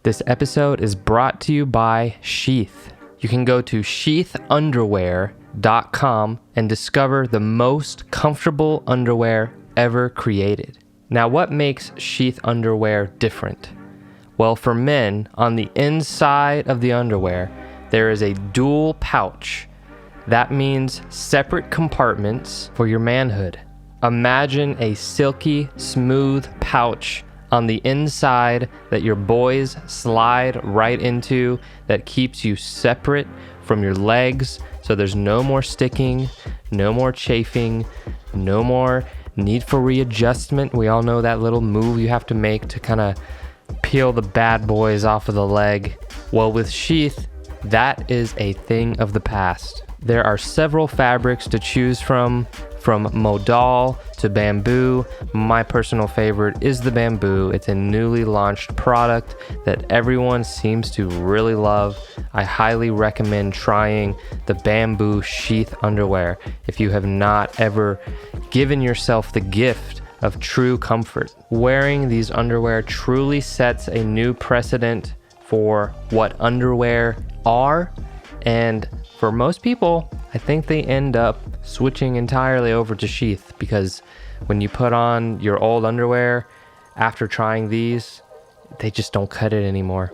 This episode is brought to you by Sheath. You can go to sheathunderwear.com and discover the most comfortable underwear ever created. Now, what makes Sheath underwear different? Well, for men, on the inside of the underwear, there is a dual pouch. That means separate compartments for your manhood. Imagine a silky, smooth pouch on the inside that your boys slide right into, that keeps you separate from your legs, so there's no more sticking, no more chafing, no more need for readjustment. We all know that little move you have to make to kind of peel the bad boys off of the leg. Well, with Sheath, that is a thing of the past. There are several fabrics to choose from modal to bamboo. My personal favorite is the bamboo. It's a newly launched product that everyone seems to really love. I highly recommend trying the bamboo Sheath underwear if you have not ever given yourself the gift of true comfort. Wearing these underwear truly sets a new precedent for what underwear are, and for most people, I think they end up switching entirely over to Sheath, because when you put on your old underwear after trying these, they just don't cut it anymore.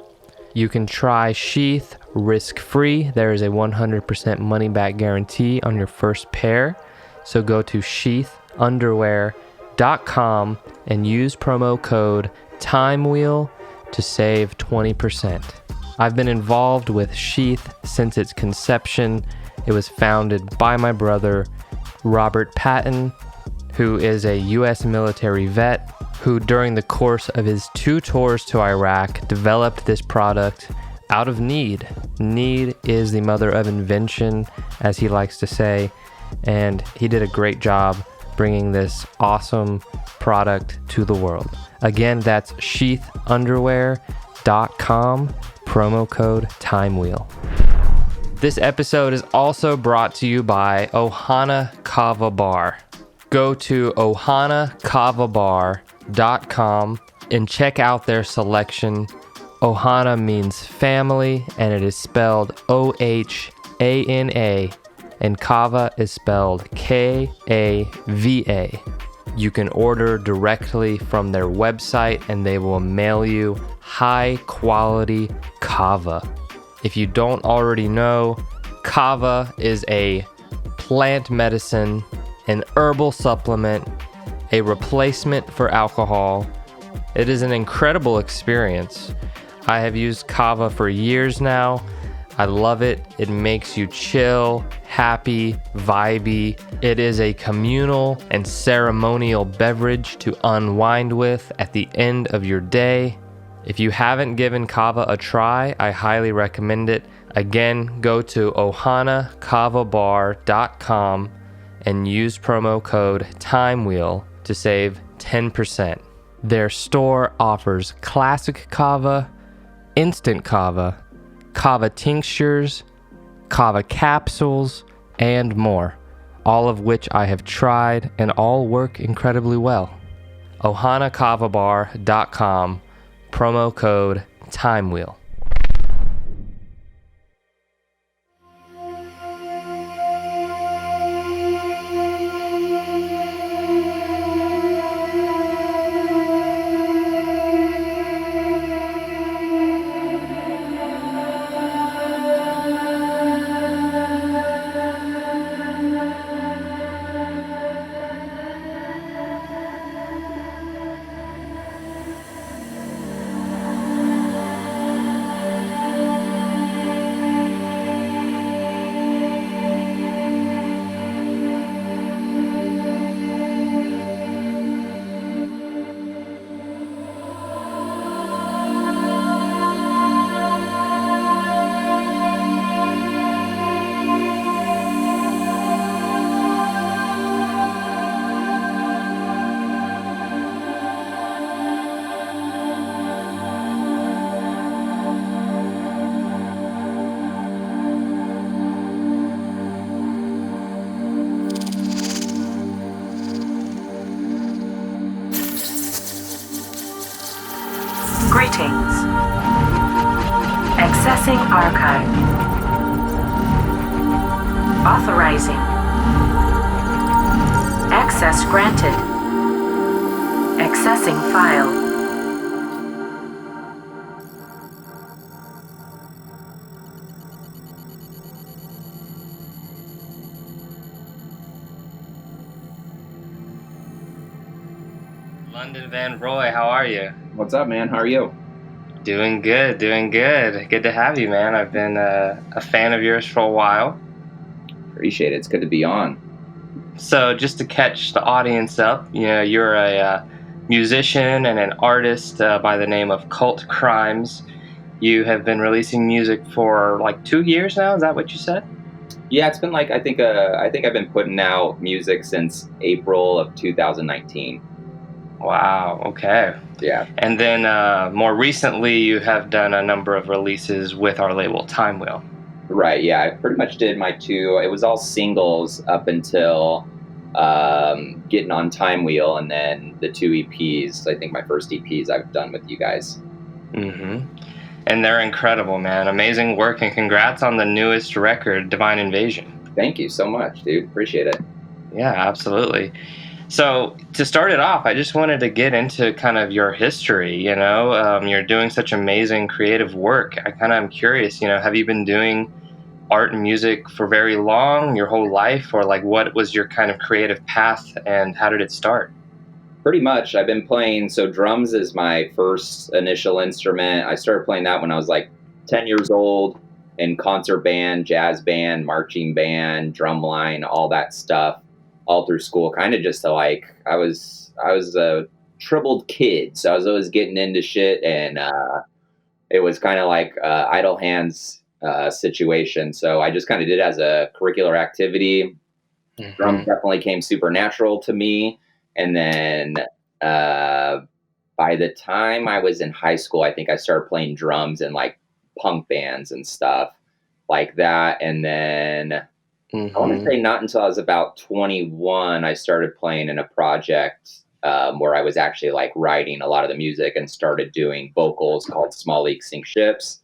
You can try Sheath risk-free. There is a 100% money-back guarantee on your first pair. So go to sheathunderwear.com and use promo code TIMEWHEEL to save 20%. I've been involved with Sheath since its conception. It was founded by my brother, Robert Patton, who is a U.S. military vet, who during the course of his 2 tours to Iraq developed this product out of need. Need is the mother of invention, as he likes to say, and he did a great job bringing this awesome product to the world. Again, that's sheathunderwear.com, promo code TIMEWHEEL. This episode is also brought to you by Ohana Kava Bar. Go to ohanakavabar.com and check out their selection. Ohana means family, and it is spelled O-H-A-N-A, and Kava is spelled K-A-V-A. You can order directly from their website, and they will mail you high-quality kava. If you don't already know, kava is a plant medicine, an herbal supplement, a replacement for alcohol. It is an incredible experience. I have used kava for years now. I love it. It makes you chill, happy, vibey. It is a communal and ceremonial beverage to unwind with at the end of your day. If you haven't given kava a try, I highly recommend it. Again, go to ohanakavabar.com and use promo code TIMEWHEEL to save 10%. Their store offers classic kava, instant kava, kava tinctures, kava capsules, and more, all of which I have tried and all work incredibly well. ohanakavabar.com, promo code TIMEWHEEL. Accessing archive. Authorizing. Access granted. Accessing file. London Van Roy, how are you? What's up, man? How are you? Doing good, doing good. Good to have you, man. I've been a fan of yours for a while. Appreciate it. It's good to be on. So, just to catch the audience up, you're a musician and an artist by the name of KULT KRIMES. You have been releasing music for like 2 years now. Is that what you said? Yeah, it's been like I think I've been putting out music since April of 2019. Wow. Okay. Yeah. And then more recently, you have done a number of releases with our label Time Wheel. Right. Yeah, I pretty much did my two. It was all singles up until getting on Time Wheel, and then the two EPs. I think my first EPs I've done with you guys. Mm-hmm. And they're incredible, man. Amazing work, and congrats on the newest record, Divine Invasion. Thank you so much, dude. Appreciate it. Yeah, absolutely. So to start it off, I just wanted to get into kind of your history. You're doing such amazing creative work. I kind of am curious. Have you been doing art and music for very long, your whole life, or like what was your kind of creative path and how did it start? Pretty much. I've been playing, so drums is my first initial instrument. I started playing that when I was like 10 years old in concert band, jazz band, marching band, drumline, all that stuff, all through school. Kind of just to like, I was a troubled kid, so I was always getting into shit, and it was kind of like idle hands situation. So I just kind of did it as a curricular activity. Mm-hmm. Drums definitely came supernatural to me. And then by the time I was in high school, I think I started playing drums in like punk bands and stuff like that. And then I want to say not until I was about 21, I started playing in a project where I was actually like writing a lot of the music and started doing vocals called Small Leaks Sink Ships.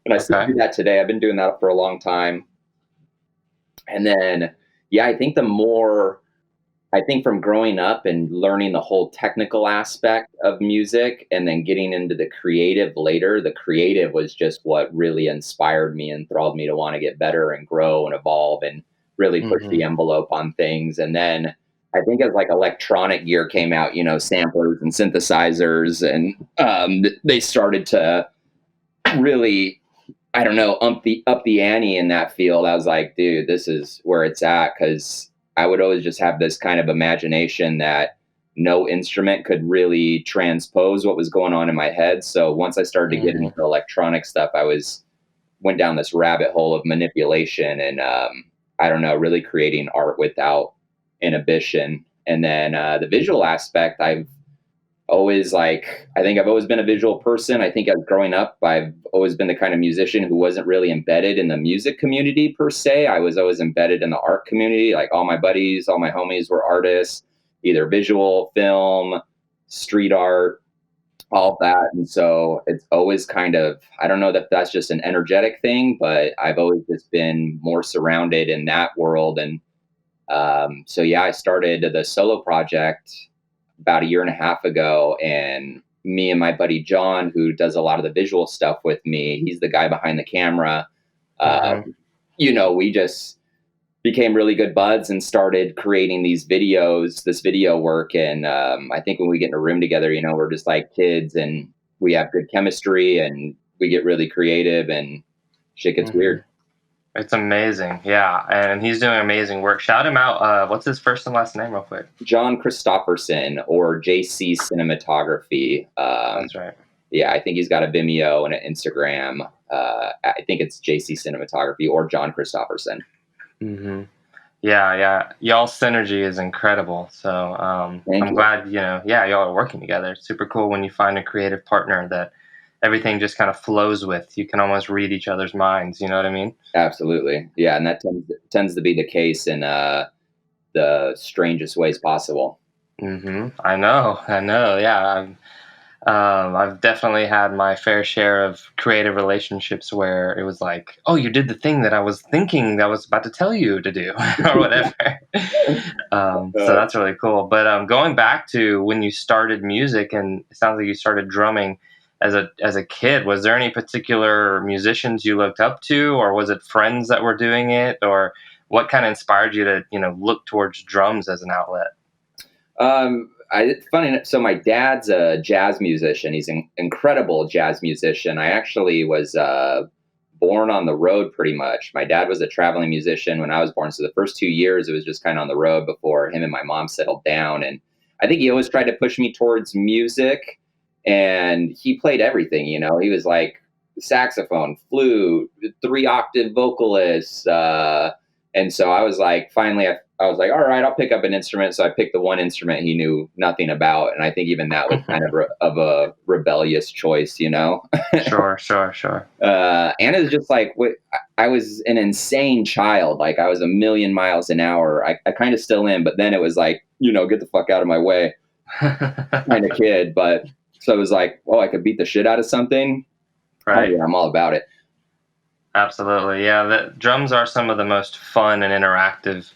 And I still do that today. I've been doing that for a long time. And then, yeah, I think from growing up and learning the whole technical aspect of music and then getting into the creative later, the creative was just what really inspired me and enthralled me to want to get better and grow and evolve and really push the envelope on things. And then I think as like electronic gear came out, samplers and synthesizers, and they started to really, I don't know, up the ante in that field. I was like, dude, this is where it's at, because I would always just have this kind of imagination that no instrument could really transpose what was going on in my head. So once I started to get into electronic stuff, I went down this rabbit hole of manipulation and, I don't know, really creating art without inhibition. And then the visual aspect, I think I've always been a visual person. I think as growing up, I've always been the kind of musician who wasn't really embedded in the music community per se. I was always embedded in the art community. Like all my buddies, all my homies were artists, either visual, film, street art, all that. And so it's always kind of, I don't know that that's just an energetic thing, but I've always just been more surrounded in that world. And so, yeah, I started the solo project about a year and a half ago, and me and my buddy John, who does a lot of the visual stuff with me, he's the guy behind the camera. We just became really good buds and started creating this video work. And I think when we get in a room together, we're just like kids and we have good chemistry and we get really creative and shit gets weird. It's amazing. Yeah. And he's doing amazing work. Shout him out. What's his first and last name real quick? John Christopherson, or JC Cinematography. That's right. Yeah, I think he's got a Vimeo and an Instagram. I think it's JC Cinematography or John Christopherson. Mm-hmm. Yeah. Y'all's synergy is incredible. So I'm glad, y'all are working together. It's super cool when you find a creative partner that everything just kind of flows with. You can almost read each other's minds. You know what I mean? Absolutely. Yeah. And that tends to be the case in the strangest ways possible. I know. Yeah. I've definitely had my fair share of creative relationships where it was like, oh, you did the thing that I was thinking I was about to tell you to do, or whatever. So Uh, that's really cool. But going back to when you started music, and it sounds like you started drumming as a kid, was there any particular musicians you looked up to, or was it friends that were doing it, or what kind of inspired you to look towards drums as an outlet? funny enough, so my dad's a jazz musician. He's an incredible jazz musician. I actually was born on the road pretty much. My dad was a traveling musician when I was born. So the first 2 years, it was just kind of on the road before him and my mom settled down. And I think he always tried to push me towards music. And he played everything, He was like saxophone, flute, 3-octave vocalist. And so I was like, finally, I was like, all right, I'll pick up an instrument. So I picked the one instrument he knew nothing about. And I think even that was kind of a rebellious choice, Sure, sure, sure. And it was just like, I was an insane child. Like I was a million miles an hour. I kind of still am, but then it was like, get the fuck out of my way kind of kid. But so it was like, I could beat the shit out of something. Right. Oh, yeah, I'm all about it. Absolutely. Yeah. The drums are some of the most fun and interactive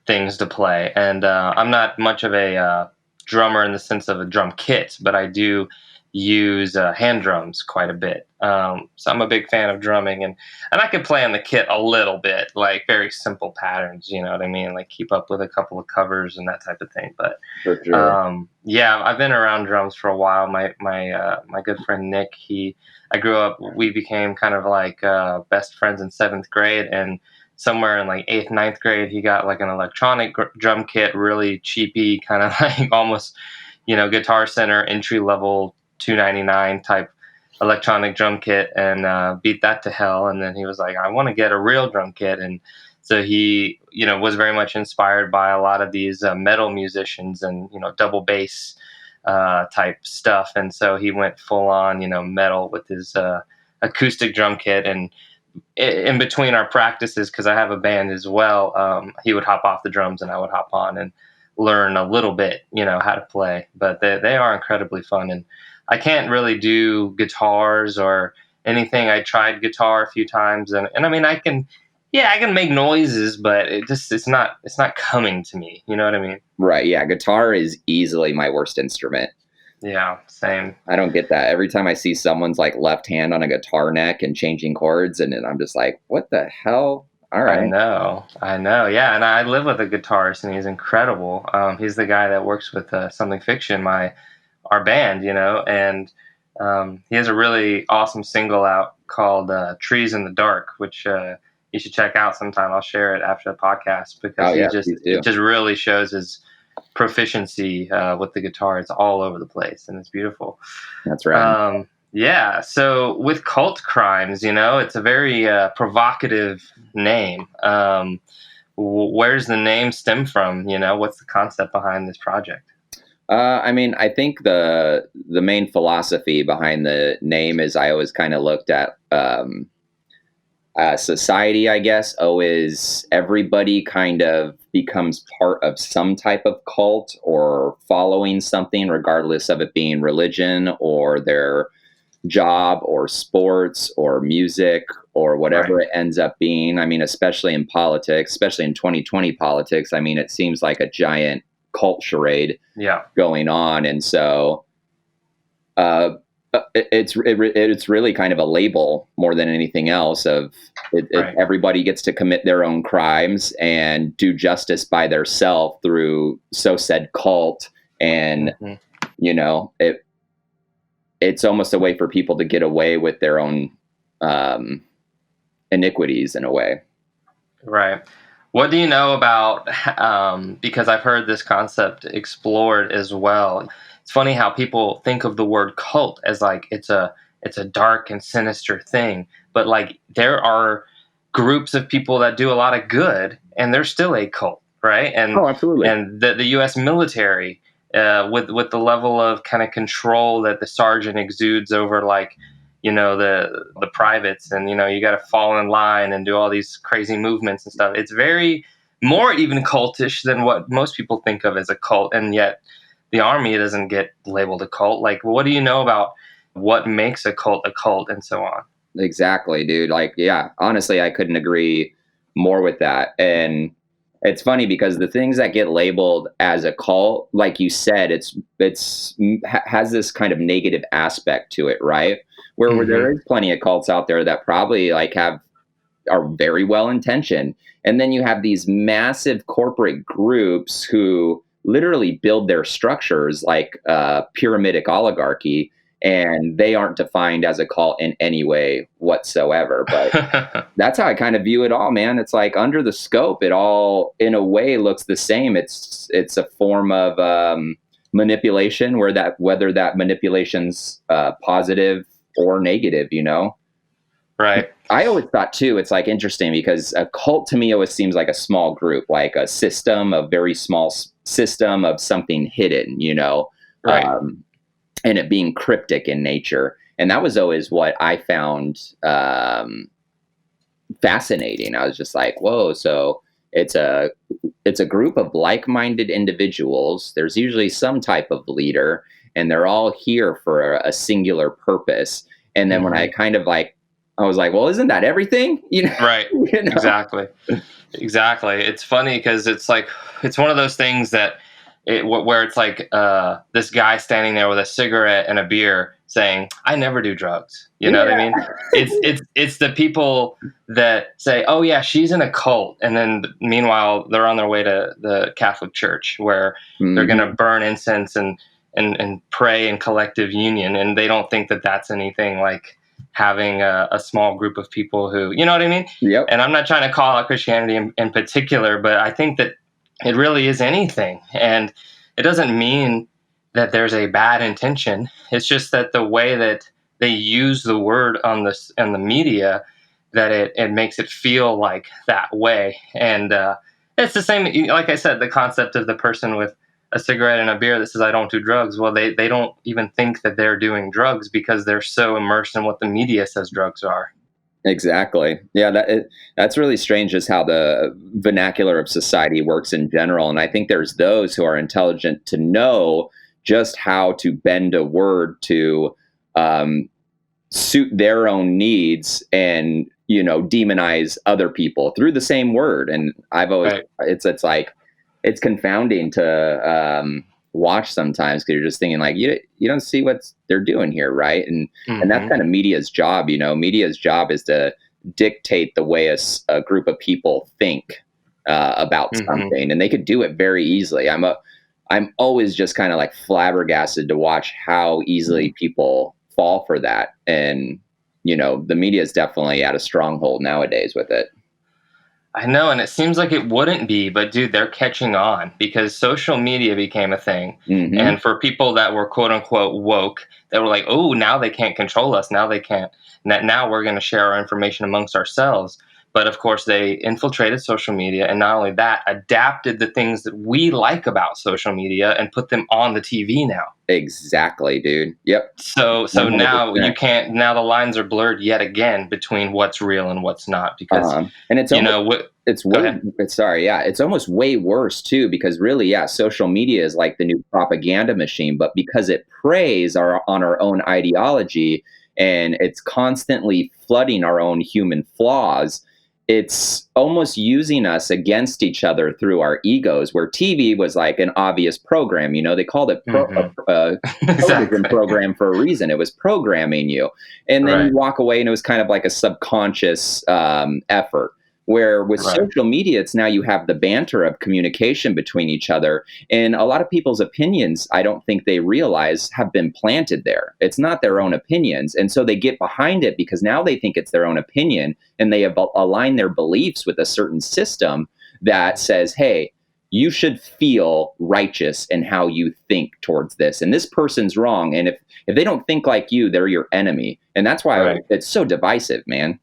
things to play. And I'm not much of a drummer in the sense of a drum kit, but I do use hand drums quite a bit. So I'm a big fan of drumming, and I can play on the kit a little bit, like very simple patterns, you know what I mean? Like keep up with a couple of covers and that type of thing. But For sure. yeah, I've been around drums for a while. My good friend Nick, I grew up, we became kind of like best friends in 7th grade, and somewhere in like 8th, 9th grade, he got like an electronic drum kit, really cheapy, kind of like almost, Guitar Center entry level $299 type electronic drum kit, and beat that to hell. And then he was like, I want to get a real drum kit. And so he, was very much inspired by a lot of these metal musicians and, double bass type stuff. And so he went full on, metal with his acoustic drum kit. And in between our practices, because I have a band as well, he would hop off the drums and I would hop on and learn a little bit, how to play. But they are incredibly fun. And I can't really do guitars or anything. I tried guitar a few times, and I mean, I can make noises, but it's not coming to me. You know what I mean? Right. Yeah. Guitar is easily my worst instrument. Yeah, same. I don't get that. Every time I see someone's like left hand on a guitar neck and changing chords, and then I'm just like, what the hell? All right. I know. Yeah, and I live with a guitarist, and he's incredible. He's the guy that works with Something Fiction, our band, and he has a really awesome single out called Trees in the Dark, which you should check out sometime. I'll share it after the podcast, because it just really shows his proficiency with the guitar. It's all over the place, and it's beautiful. That's right. Yeah, so with KULT KRIMES, it's a very provocative name. Where's the name stem from? What's the concept behind this project? I mean, I think the main philosophy behind the name is I always kind of looked at society, I guess. Is everybody kind of becomes part of some type of cult or following something, regardless of it being religion or their job or sports or music or whatever it ends up being. I mean, especially in politics, especially in 2020 politics, I mean, it seems like a giant cult charade going on. And so it's really kind of a label more than anything else of everybody gets to commit their own crimes and do justice by theirself through so said cult. And, it's almost a way for people to get away with their own iniquities in a way. Right. What do you know about, because I've heard this concept explored as well. It's funny how people think of the word cult as like it's a dark and sinister thing, but like there are groups of people that do a lot of good, and they're still a cult, right? And absolutely. And the U.S. military, with the level of kind of control that the sergeant exudes over, like, the privates, and you got to fall in line and do all these crazy movements and stuff. It's very more even cultish than what most people think of as a cult, and yet the army doesn't get labeled a cult. Like, what do you know about what makes a cult and so on? Exactly, dude. Like, yeah, honestly, I couldn't agree more with that. And it's funny because the things that get labeled as a cult, like you said, has this kind of negative aspect to it, right? Where there is plenty of cults out there that probably like are very well intentioned, and then you have these massive corporate groups who literally build their structures like pyramidic oligarchy, and they aren't defined as a cult in any way whatsoever. But that's how I kind of view it all, man. It's like under the scope, it all in a way looks the same. It's a form of manipulation, whether that manipulation's positive or negative, you know? Right. I always thought too, it's like interesting because a cult to me always seems like a small group, like a very small system of something hidden, you know? Right. And it being cryptic in nature. And that was always what I found fascinating. I was just like, whoa, so it's a group of like-minded individuals. There's usually some type of leader, and they're all here for a singular purpose. And then when I kind of like, I was like, well, isn't that everything? You know? Right. You know? Exactly. It's funny because it's like, it's one of those things that where it's like this guy standing there with a cigarette and a beer saying, I never do drugs. You know what I mean? It's the people that say, oh yeah, she's in a cult. And then meanwhile, they're on their way to the Catholic Church where they're going to burn incense and pray in collective union. And they don't think that that's anything like having a small group of people who, you know what I mean? Yep. And I'm not trying to call out Christianity in particular, but I think that it really is anything. And it doesn't mean that there's a bad intention. It's just that the way that they use the word on the media, that it makes it feel like that way. And it's the same, like I said, the concept of the person with a cigarette and a beer that says, I don't do drugs. Well, they don't even think that they're doing drugs because they're so immersed in what the media says drugs are. Exactly. Yeah, that's really strange just how the vernacular of society works in general. And I think there's those who are intelligent to know just how to bend a word to suit their own needs and, you know, demonize other people through the same word. And I've always, it's like, it's confounding to watch sometimes because you're just thinking like, you don't see what they're doing here, right? And that's kind of media's job, you know. Media's job is to dictate the way a group of people think about something, and they could do it very easily. I'm always just kind of like flabbergasted to watch how easily people fall for that. And, you know, the media is definitely at a stronghold nowadays with it. I know, and it seems like it wouldn't be, but dude, they're catching on because social media became a thing. And for people that were quote unquote woke, they were like, oh, now they can't control us. Now they can't. Now we're going to share our information amongst ourselves. But of course, they infiltrated social media, and not only that, adapted the things that we like about social media and put them on the TV now. Exactly, dude. Yep. So 100%. Now you can't. Now the lines are blurred yet again between what's real and what's not, because and it's it's almost way worse too, because really, social media is like the new propaganda machine, but because it preys on our own ideology and it's constantly flooding our own human flaws, it's almost using us against each other through our egos, where TV was like an obvious program. You know, they called it television program for a reason. It was programming you. And then you walk away and it was kind of like a subconscious effort. Where with social media, it's now you have the banter of communication between each other. And a lot of people's opinions, I don't think they realize, have been planted there. It's not their own opinions. And so they get behind it because now they think it's their own opinion, and they have aligned their beliefs with a certain system that says, hey, you should feel righteous in how you think towards this. And this person's wrong. And if they don't think like you, they're your enemy. And that's why it's so divisive, man.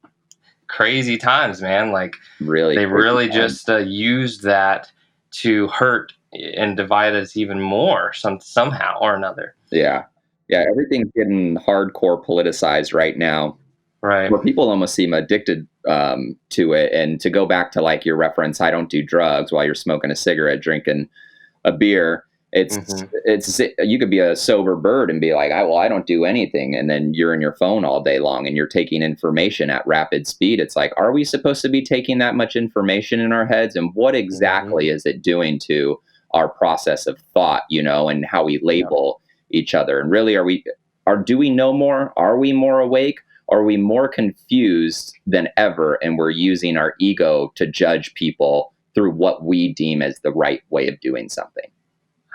Crazy times, man. Like they really just used that to hurt and divide us even more somehow or another. Yeah. Everything's getting hardcore politicized right now. Right. Where people almost seem addicted to it. And to go back to like your reference, I don't do drugs while you're smoking a cigarette, drinking a beer. It's Mm-hmm. it's you could be a sober bird and be like, I don't do anything, and then you're in your phone all day long and you're taking information at rapid speed. It's like, are we supposed to be taking that much information in our heads, and what Mm-hmm. exactly is it doing to our process of thought, and how we Yep. label each other? And really, do we know more? Are we more awake? Are we more confused than ever, and we're using our ego to judge people through what we deem as the right way of doing something?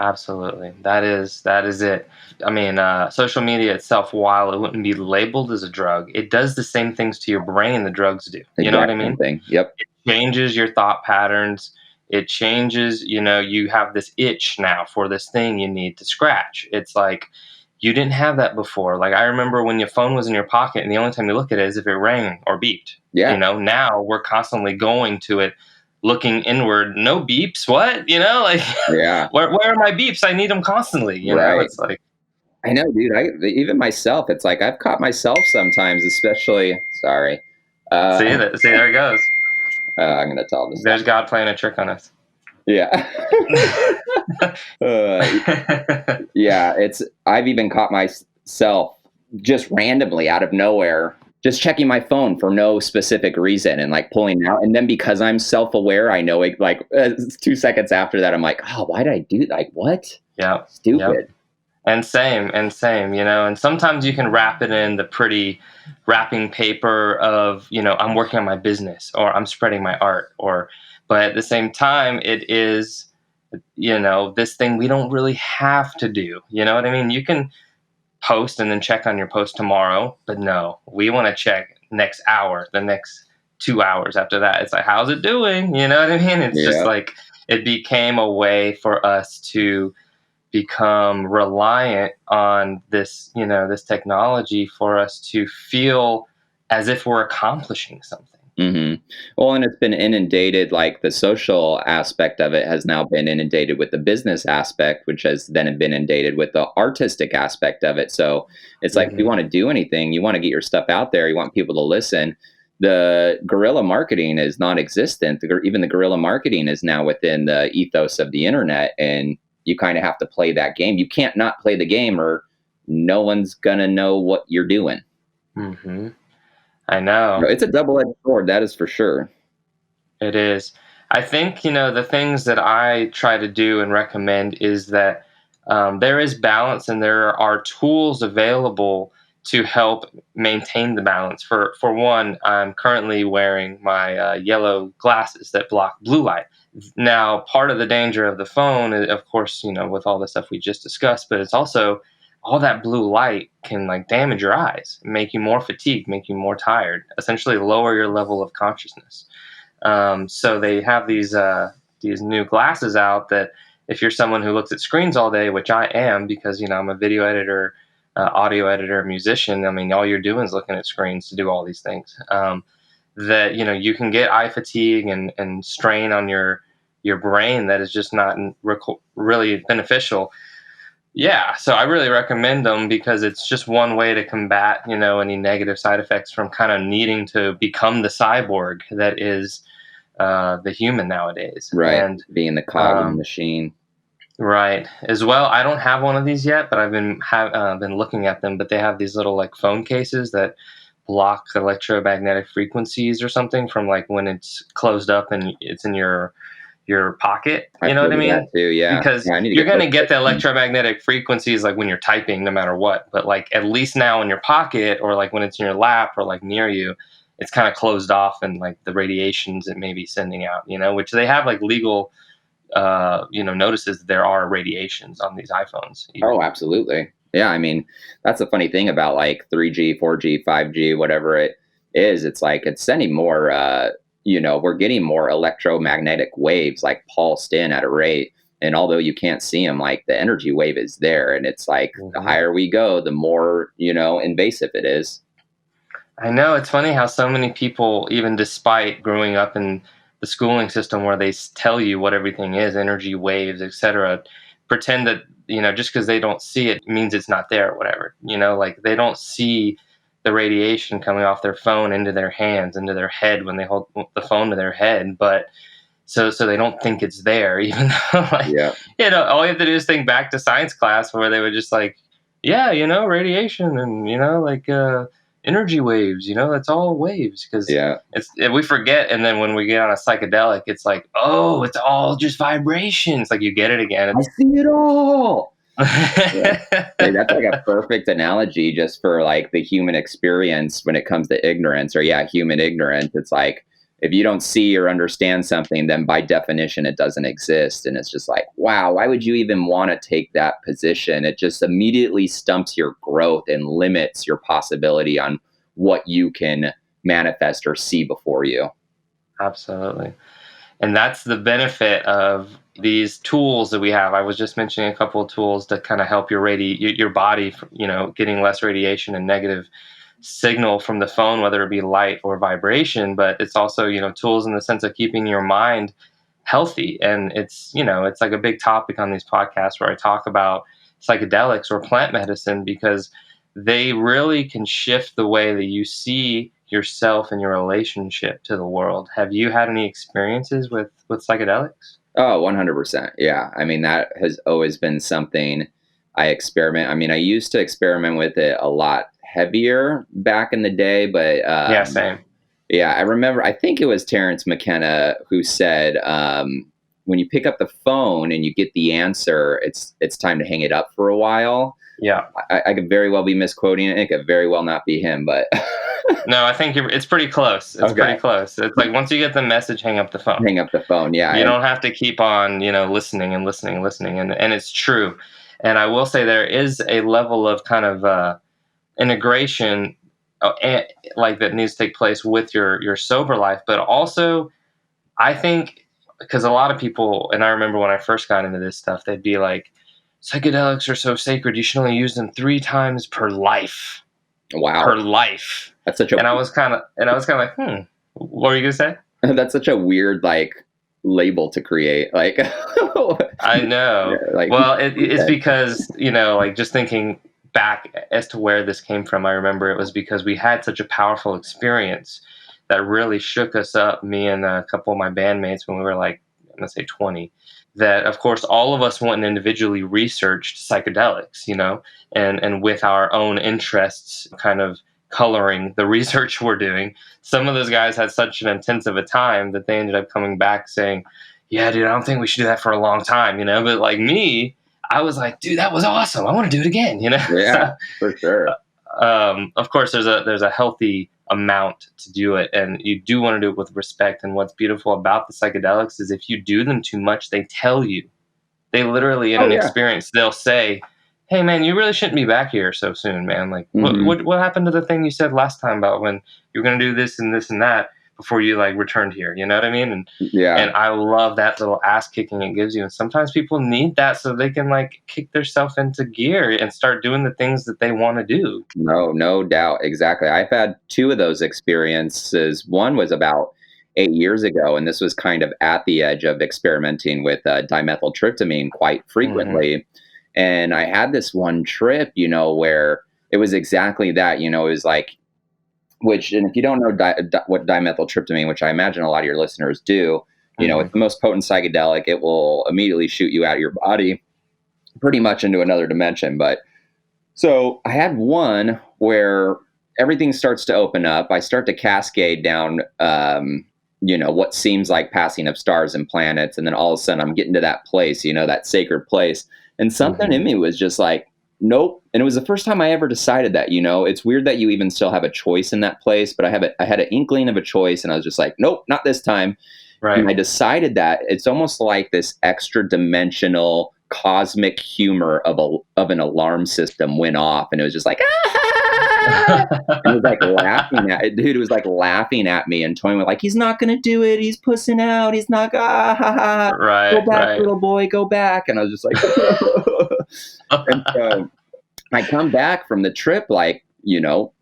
Absolutely. That is it. I mean, social media itself, while it wouldn't be labeled as a drug, it does the same things to your brain that drugs do. You know what I Exact same mean? thing. Yep. It changes your thought patterns. It changes, you have this itch now for this thing you need to scratch. It's like you didn't have that before. Like I remember when your phone was in your pocket and the only time you look at it is if it rang or beeped. Yeah. Now we're constantly going to it, looking inward. No beeps, what? Like Yeah. where are my beeps? I need them constantly, Right. It's like, I know, dude. Even myself, it's like I've caught myself sometimes, especially. Sorry. see that, see, there it goes. I'm gonna tell this. There's God playing a trick on us. Yeah. uh, yeah. I've even caught myself just randomly out of nowhere, just checking my phone for no specific reason and like pulling out. And then because I'm self-aware, I know it, like 2 seconds after that, I'm like, oh, why did I do like what? Yep. Yep. Stupid. And same, and sometimes you can wrap it in the pretty wrapping paper of, I'm working on my business or I'm spreading my art, but at the same time, it is, this thing we don't really have to do. You know what I mean? You can post and then check on your post tomorrow, but no, we want to check next hour, the next 2 hours after that. It's like, how's it doing? You know what I mean? It's just Yeah. like it became a way for us to become reliant on this, this technology for us to feel as if we're accomplishing something. Well, and it's been inundated, like the social aspect of it has now been inundated with the business aspect, which has then been inundated with the artistic aspect of it. So it's like if you Hmm. want to do anything, you want to get your stuff out there, you want people to listen. The guerrilla marketing is non existent. Even the guerrilla marketing is now within the ethos of the internet, and you kind of have to play that game. You can't not play the game, or no one's going to know what you're doing. Hmm. I know. It's a double edged sword, that is for sure. It is. I think, the things that I try to do and recommend is that there is balance and there are tools available to help maintain the balance. For one, I'm currently wearing my yellow glasses that block blue light. Now, part of the danger of the phone, of course, with all the stuff we just discussed, but it's also all that blue light can like damage your eyes, make you more fatigued, make you more tired, essentially lower your level of consciousness. So they have these new glasses out that if you're someone who looks at screens all day, which I am because I'm a video editor, audio editor, musician. I mean, all you're doing is looking at screens to do all these things. That you can get eye fatigue and strain on your brain that is just not really beneficial. Yeah, so I really recommend them because it's just one way to combat, any negative side effects from kind of needing to become the cyborg that is the human nowadays. Right. And Being the cog in the um, machine. right as well, I don't have one of these yet, but I've been looking at them. But they have these little like phone cases that block electromagnetic frequencies or something from like when it's closed up and it's in your pocket. You I've know what heard I of that mean? too. Yeah. Because Yeah, I need to you're get going those to get the fixed. electromagnetic frequencies like when you're typing, no matter what. But like at least now in your pocket or like when it's in your lap or like near you, it's kind of closed off and like the radiations it may be sending out, which they have like legal, notices that there are radiations on these iPhones. Even. Oh, absolutely. Yeah. I mean, that's the funny thing about like 3G, 4G, 5G, whatever it is. It's like it's sending more, we're getting more electromagnetic waves like pulsed in at a rate. And although you can't see them, like the energy wave is there. And it's like the Hmm. higher we go, the more, invasive it is. I know it's funny how so many people, even despite growing up in the schooling system where they tell you what everything is, energy waves, etc., pretend that just because they don't see it means it's not there or whatever. Like they don't see the radiation coming off their phone into their hands, into their head when they hold the phone to their head, but so they don't think it's there, even though, like, Yeah. all you have to do is think back to science class where they would just like, yeah, radiation and like energy waves, that's all waves, because Yeah. we forget, and then when we get on a psychedelic, it's like, oh, it's all just vibrations. Like, you get it again. I see it all. Yeah. Hey, It's that's like a perfect analogy just for like the human experience when it comes to ignorance, or human ignorance. It's like, if you don't see or understand something, then by definition it doesn't exist. And it's just like, wow, why would you even want to take that position? It just immediately stumps your growth and limits your possibility on what you can manifest or see before you. Absolutely. And that's the benefit of these tools that we have. I was just mentioning a couple of tools to kind of help your body, getting less radiation and negative signal from the phone, whether it be light or vibration. But it's also, tools in the sense of keeping your mind healthy. And it's like a big topic on these podcasts where I talk about psychedelics or plant medicine, because they really can shift the way that you see yourself and your relationship to the world. Have you had any experiences with psychedelics? Oh, 100%. Yeah. I mean, that has always been something I experiment. I mean, I used to experiment with it a lot heavier back in the day, but Yeah, same. yeah, I remember, I think it was Terrence McKenna who said, when you pick up the phone and you get the answer, it's time to hang it up for a while. Yeah. I could very well be misquoting it. It could very well not be him, but No, I think it's pretty close. It's pretty close. It's like, once you get the message, hang up the phone. hang up the phone. Yeah. You don't have to keep on, listening and listening and listening. And it's true. And I will say there is a level of kind of integration, like, that needs to take place with your sober life. But also, I think, because a lot of people, and I remember when I first got into this stuff, they'd be like, psychedelics are so sacred, you should only use them 3 times per life. Wow. Per life. That's such a, And I was kind of like, what were you gonna say? that's such a weird, like, label to create. Like, I know. Yeah, like, well, it's because, like, just thinking back as to where this came from, I remember it was because we had such a powerful experience that really shook us up, me and a couple of my bandmates, when we were like, I'm gonna say 20. That, of course, all of us went and individually researched psychedelics, and with our own interests kind of coloring the research we're doing. Some of those guys had such an intensive a time that they ended up coming back saying, yeah, dude, I don't think we should do that for a long time, But like me, I was like, dude, that was awesome. I want to do it again, Yeah, for sure. Of course, there's a healthy amount to do it, and you do want to do it with respect. And what's beautiful about the psychedelics is, if you do them too much, they tell you. They literally, in an experience, they'll say, hey, man, you really shouldn't be back here so soon, man. Like, what happened to the thing you said last time about when you were going to do this and this and that before you, like, returned here? You know what I mean? And and I love that little ass kicking it gives you. And sometimes people need that so they can, like, kick themselves into gear and start doing the things that they want to do. No doubt. Exactly. I've had 2 of those experiences. One was about 8 years ago, and this was kind of at the edge of experimenting with dimethyltryptamine quite frequently. And I had this one trip, where it was exactly that. It was like, and if you don't know what dimethyltryptamine, which I imagine a lot of your listeners do, it's the most potent psychedelic. It will immediately shoot you out of your body pretty much into another dimension. But so I had one where everything starts to open up. I start to cascade down, what seems like passing of stars and planets. And then all of a sudden I'm getting to that place, that sacred place. And something in me was just like, nope. And it was the first time I ever decided that. It's weird that you even still have a choice in that place, but I had an inkling of a choice, and I was just like, nope, not this time. Right. And I decided that it's almost like this extra dimensional cosmic humor of an alarm system went off, and it was just like, ah! And it was like laughing at it. Dude, it was like laughing at me and toying with, like, he's not gonna do it, he's pussing out, he's not right, go back, right. little boy, go back. And I was just like and so I come back from the trip, like,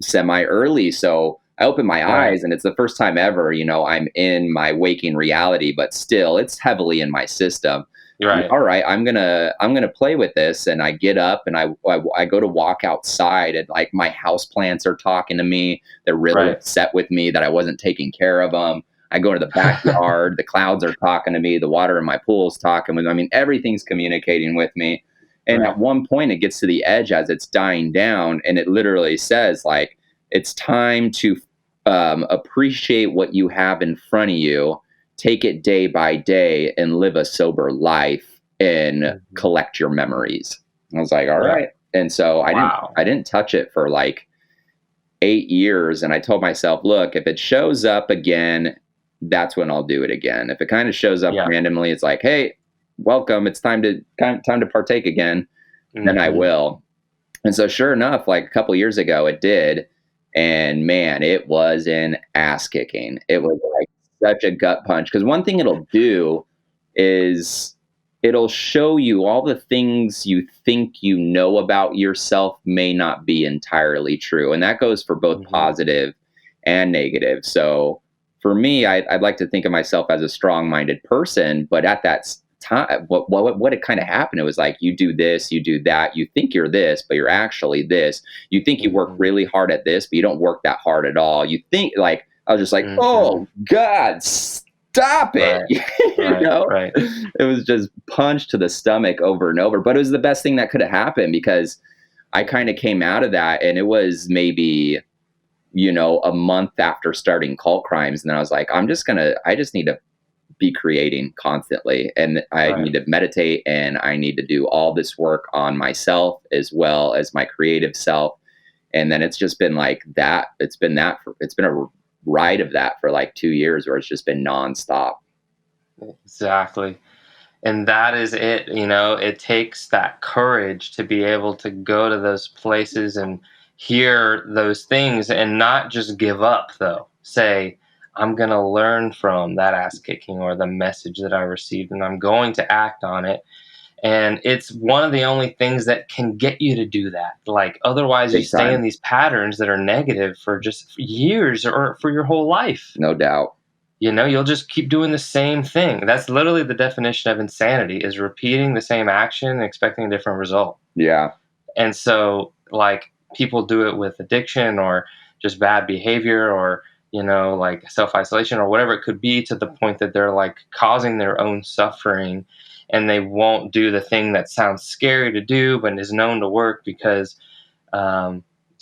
semi early, so I open my eyes, and it's the first time ever, I'm in my waking reality, but still it's heavily in my system. Right. All right, I'm gonna play with this. And I get up and I go to walk outside, and like my house plants are talking to me. They're really upset with me that I wasn't taking care of them. I go into the backyard, the clouds are talking to me, the water in my pool is talking with me. I mean, everything's communicating with me. And at one point it gets to the edge as it's dying down, and it literally says like, it's time to appreciate what you have in front of you, take it day by day, and live a sober life and collect your memories. I was like, all right. And so I didn't touch it for like 8 years. And I told myself, look, if it shows up again, that's when I'll do it again. If it kind of shows up randomly, it's like, hey, welcome, it's time to partake again, then I will. And so sure enough, like a couple years ago, it did. And man, it was an ass kicking. It was like such a gut punch. Because one thing it'll do is it'll show you all the things you think you know about yourself may not be entirely true. And that goes for both positive and negative. So for me, I'd like to think of myself as a strong-minded person, but at that time, what it kind of happened, it was like, you do this, you do that, you think you're this, but you're actually this. You think you work really hard at this, but you don't work that hard at all. You think like, I was just like, oh God, stop it. You know, it was just punch to the stomach over and over, but it was the best thing that could have happened, because I kind of came out of that, and it was maybe, you know, a month after starting KULT KRIMES. And then I was like, I just need to be creating constantly, and I need to meditate, and I need to do all this work on myself as well as my creative self. And then it's just been like that. It's been a ride of that for like 2 years, where it's just been nonstop. Exactly. And that is it. You know, it takes that courage to be able to go to those places and hear those things, and not just give up, though. Say, I'm going to learn from that ass kicking or the message that I received, and I'm going to act on it. And it's one of the only things that can get you to do that. Like, otherwise you stay in these patterns that are negative for just years or for your whole life. No doubt. You know, you'll just keep doing the same thing. That's literally the definition of insanity, is repeating the same action and expecting a different result. Yeah. And so, like, people do it with addiction or just bad behavior, or, you know, like self-isolation or whatever it could be, to the point that they're like causing their own suffering, and they won't do the thing that sounds scary to do but is known to work, because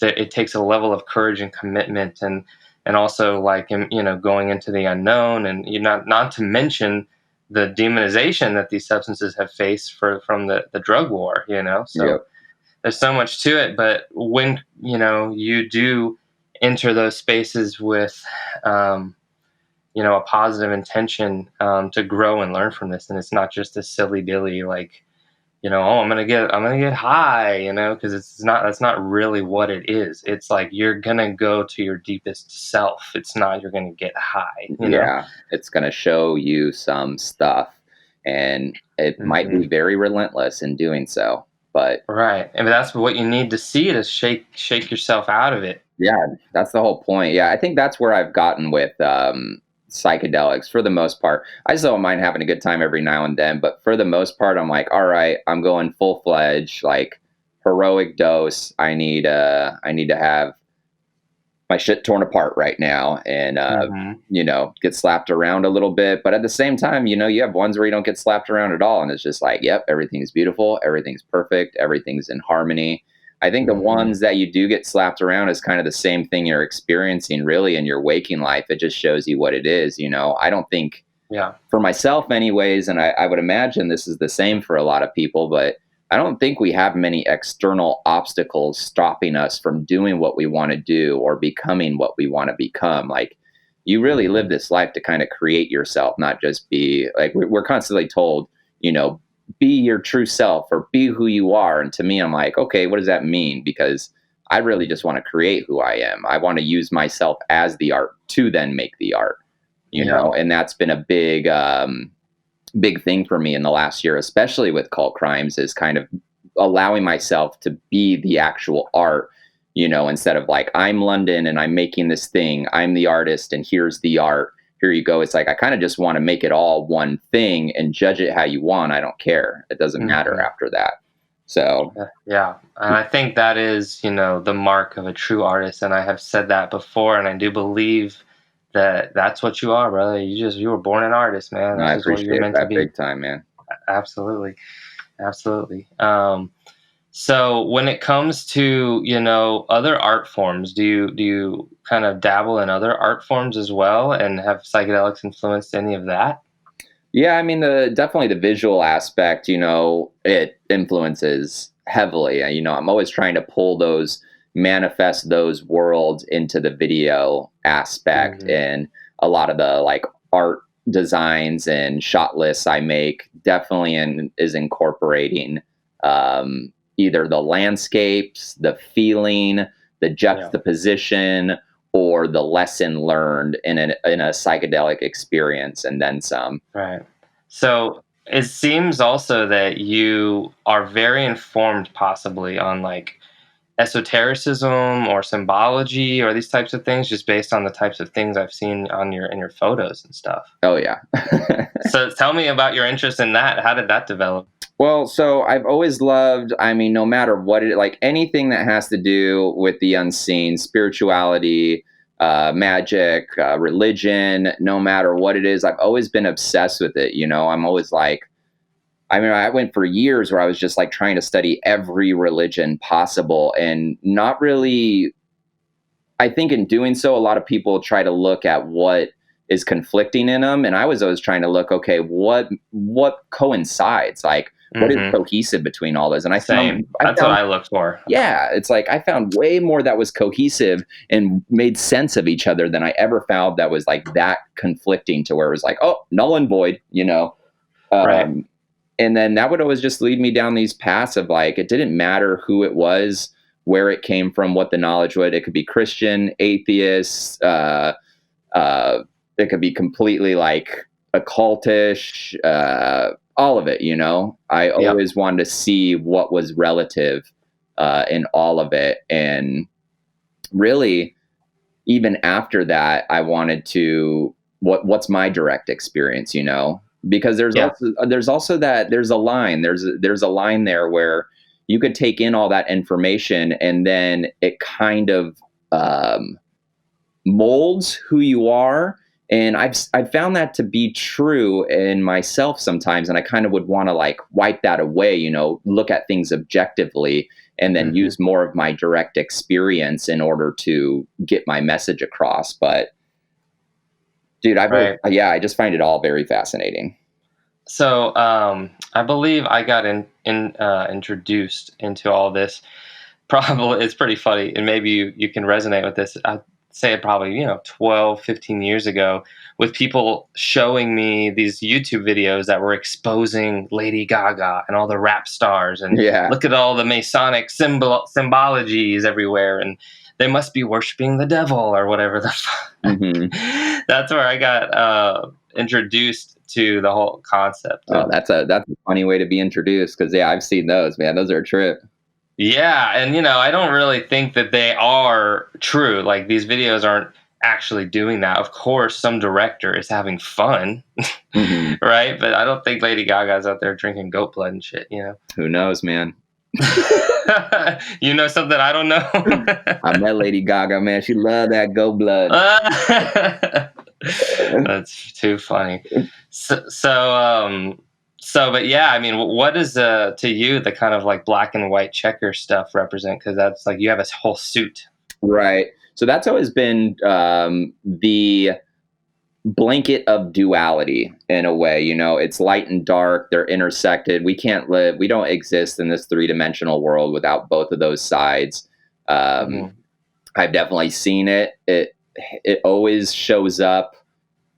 it takes a level of courage and commitment, and also, like, you know, going into the unknown, and not to mention the demonization that these substances have faced from the drug war, you know. So there's so much to it. But when, you know, you do enter those spaces with you know, a positive intention to grow and learn from this, and it's not just a silly dilly, like, you know, oh, I'm gonna get high, you know, because that's not really what it is. It's like, you're gonna go to your deepest self. It's not, you're gonna get high, you know? It's gonna show you some stuff, and it might be very relentless in doing so, but and that's what you need to see, to shake yourself out of it. That's the whole point. I think that's where I've gotten with psychedelics for the most part. I still don't mind having a good time every now and then, but for the most part, I'm like, all right, I'm going full-fledged, like, heroic dose. I need to have my shit torn apart right now, and you know, get slapped around a little bit. But at the same time, you know, you have ones where you don't get slapped around at all, and it's just like, yep, everything's beautiful, everything's perfect, everything's in harmony. I think the ones that you do get slapped around is kind of the same thing you're experiencing really in your waking life. It just shows you what it is, you know. I don't think, for myself anyways, and I would imagine this is the same for a lot of people, but I don't think we have many external obstacles stopping us from doing what we want to do or becoming what we want to become. Like, you really live this life to kind of create yourself, not just be like, we're constantly told, you know, be your true self or be who you are. And to me, I'm like, okay, what does that mean? Because I really just want to create who I am. I want to use myself as the art to then make the art, you know, and that's been a big thing for me in the last year, especially with KULT KRIMES, is kind of allowing myself to be the actual art, you know, instead of like, I'm London and I'm making this thing, I'm the artist and here's the art. Here you go. It's like, I kind of just want to make it all one thing and judge it how you want. I don't care. It doesn't matter after that. So, and I think that is, you know, the mark of a true artist. And I have said that before, and I do believe that's what you are, brother. You were born an artist, man. No, I This is what you're appreciate meant to that be. big time, man. Absolutely. Absolutely. So when it comes to, other art forms, do you kind of dabble in other art forms as well, and have psychedelics influenced any of that? Yeah, I mean, definitely the visual aspect, it influences heavily. I'm always trying to manifest those worlds into the video aspect, Hmm. and a lot of the like art designs and shot lists I make definitely is incorporating either the landscapes, the feeling, the Yeah. juxtaposition, or the lesson learned in a psychedelic experience, and then some. Right. So it seems also that you are very informed, possibly, on like esotericism or symbology or these types of things, just based on the types of things I've seen on your in your photos and stuff. Oh yeah. So tell me about your interest in that. How did that develop? Well, so I've always loved, I mean, no matter what like anything that has to do with the unseen, spirituality, magic, religion, no matter what it is, I've always been obsessed with it. I'm always like, I mean, I went for years where I was just like trying to study every religion possible, and not really. I think in doing so, a lot of people try to look at what is conflicting in them, and I was always trying to look, okay, what coincides, like what is Hmm. cohesive between all those, and Same. I That's what found, I look for. yeah, it's like I found way more that was cohesive and made sense of each other than I ever found that was like that conflicting to where it was like, oh, null and void. Right. Um, and then that would always just lead me down these paths of like, it didn't matter who it was, where it came from, what the knowledge would. It could be Christian, atheist, uh, it could be completely like occultish, all of it. I Yep. always wanted to see what was relative in all of it. And really, even after that, I wanted to, what's my direct experience, because Yeah. there's also that there's a line there where you could take in all that information, and then it kind of um, molds who you are. And I've found that to be true in myself sometimes, and I kind of would want to like wipe that away, look at things objectively, and then Hmm. use more of my direct experience in order to get my message across. But dude, Right. yeah, I just find it all very fascinating. So I believe I got introduced into all this. Probably it's pretty funny, and maybe you can resonate with this. I'd say it probably 12, 15 years ago, with people showing me these YouTube videos that were exposing Lady Gaga and all the rap stars, and Yeah. look at all the Masonic symbologies everywhere, and they must be worshiping the devil or whatever the fuck. Hmm. That's where I got introduced to the whole concept Oh, of. that's a funny way to be introduced, because yeah, I've seen those, man. Those are a trip. Yeah, and I don't really think that they are true. Like these videos aren't actually doing that. Of course, some director is having fun, Hmm. right? But I don't think Lady Gaga's out there drinking goat blood and shit. Who knows, man? You know something I don't know. I met Lady Gaga, man. She loved that go blood. That's too funny. So, but yeah, I mean, what does to you the kind of like black and white checker stuff represent? Because that's like you have a whole suit. Right. So that's always been the blanket of duality in a way. It's light and dark, they're intersected. We don't exist in this three-dimensional world without both of those sides. Hmm. I've definitely seen it. It always shows up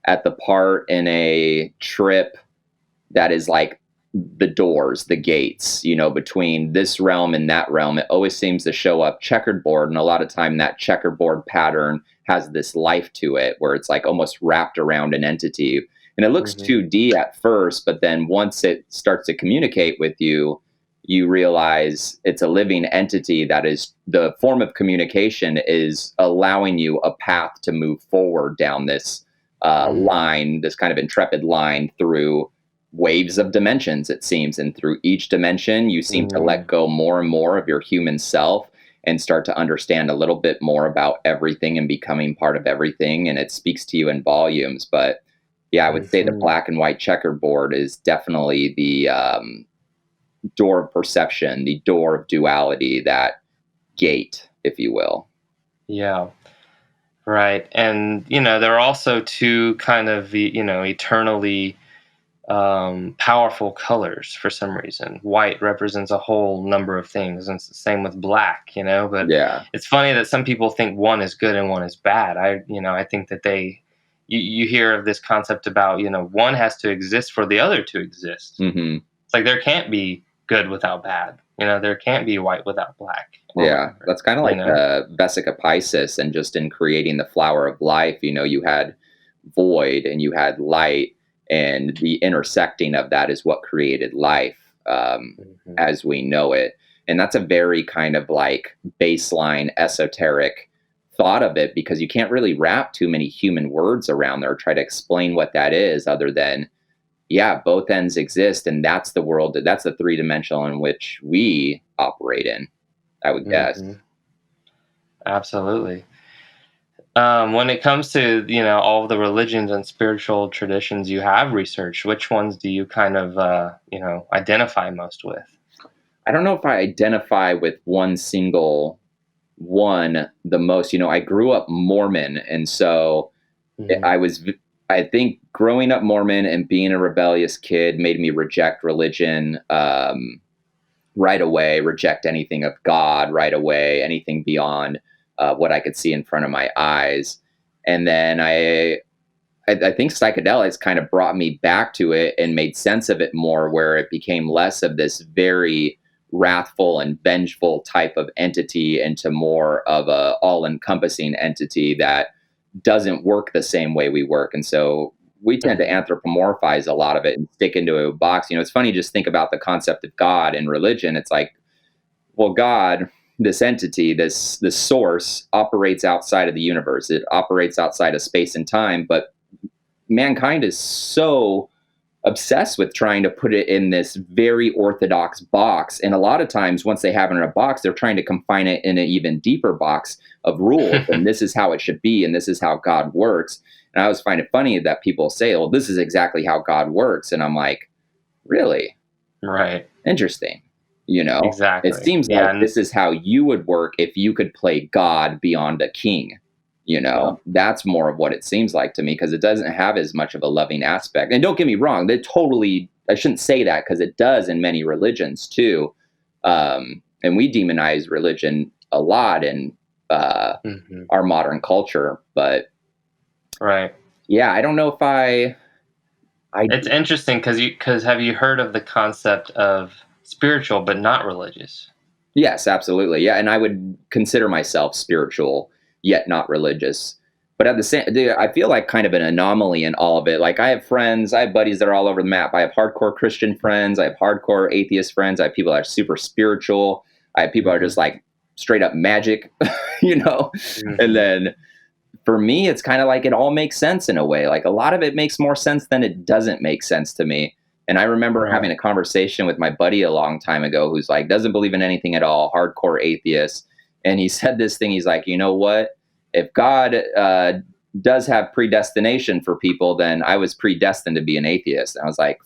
at the part in a trip that is like the doors, the gates, between this realm and that realm. It always seems to show up checkerboard. And a lot of time that checkerboard pattern has this life to it where it's like almost wrapped around an entity. And it looks Hmm. 2D at first, but then once it starts to communicate with you, you realize it's a living entity that is the form of communication is allowing you a path to move forward down this line, this kind of intrepid line through waves of dimensions, it seems. And through each dimension, you seem to let go more and more of your human self. and start to understand a little bit more about everything and becoming part of everything. And it speaks to you in volumes. But yeah, I would say the black and white checkerboard is definitely the door of perception, the door of duality, that gate, if you will. Yeah. Right. And, there are also two kind of, eternally powerful colors for some reason. White represents a whole number of things, and it's the same with black, but Yeah. it's funny that some people think one is good and one is bad. I think that you hear of this concept about, one has to exist for the other to exist. Mm-hmm. It's like there can't be good without bad. There can't be white without black. Yeah, that's kind of like Vesica Pisces, and just in creating the flower of life, you had void and you had light, and the intersecting of that is what created life as we know it. And that's a very kind of like baseline esoteric thought of it, because you can't really wrap too many human words around there or try to explain what that is, other than both ends exist, and that's the world, that's the three-dimensional in which we operate in, I would guess. Absolutely. When it comes to, all of the religions and spiritual traditions you have researched, which ones do you kind of, identify most with? I don't know if I identify with one single one the most. I grew up Mormon, and so I think growing up Mormon and being a rebellious kid made me reject religion right away, reject anything of God right away, anything beyond what I could see in front of my eyes. And then I think psychedelics kind of brought me back to it and made sense of it more, where it became less of this very wrathful and vengeful type of entity into more of a all-encompassing entity that doesn't work the same way we work. And so we tend to anthropomorphize a lot of it and stick into a box. It's funny, just think about the concept of God and religion. It's like, well, God, this entity, this source, operates outside of the universe. It operates outside of space and time, but mankind is so obsessed with trying to put it in this very orthodox box. And a lot of times, once they have it in a box, they're trying to confine it in an even deeper box of rules. And this is how it should be, and this is how God works. And I always find it funny that people say, well, this is exactly how God works. And I'm like, really? Right. Interesting. Exactly. It seems like this is how you would work if you could play God beyond a king. That's more of what it seems like to me, because it doesn't have as much of a loving aspect. And don't get me wrong, I shouldn't say that, because it does in many religions too. And we demonize religion a lot in our modern culture. But right. Yeah, I don't know if it's interesting because have you heard of the concept of spiritual but not religious? Yes, absolutely. Yeah, and I would consider myself spiritual yet not religious. But at the same, I feel like kind of an anomaly in all of it. Like I have buddies that are all over the map. I have hardcore Christian friends. I have hardcore atheist friends. I have people that are super spiritual. I have people that are just like straight up magic, And then for me, it's kind of like it all makes sense in a way. Like a lot of it makes more sense than it doesn't make sense to me. And I remember having a conversation with my buddy a long time ago who's like, doesn't believe in anything at all, hardcore atheist. And he said this thing, he's like, you know what? If God does have predestination for people, then I was predestined to be an atheist. And I was like,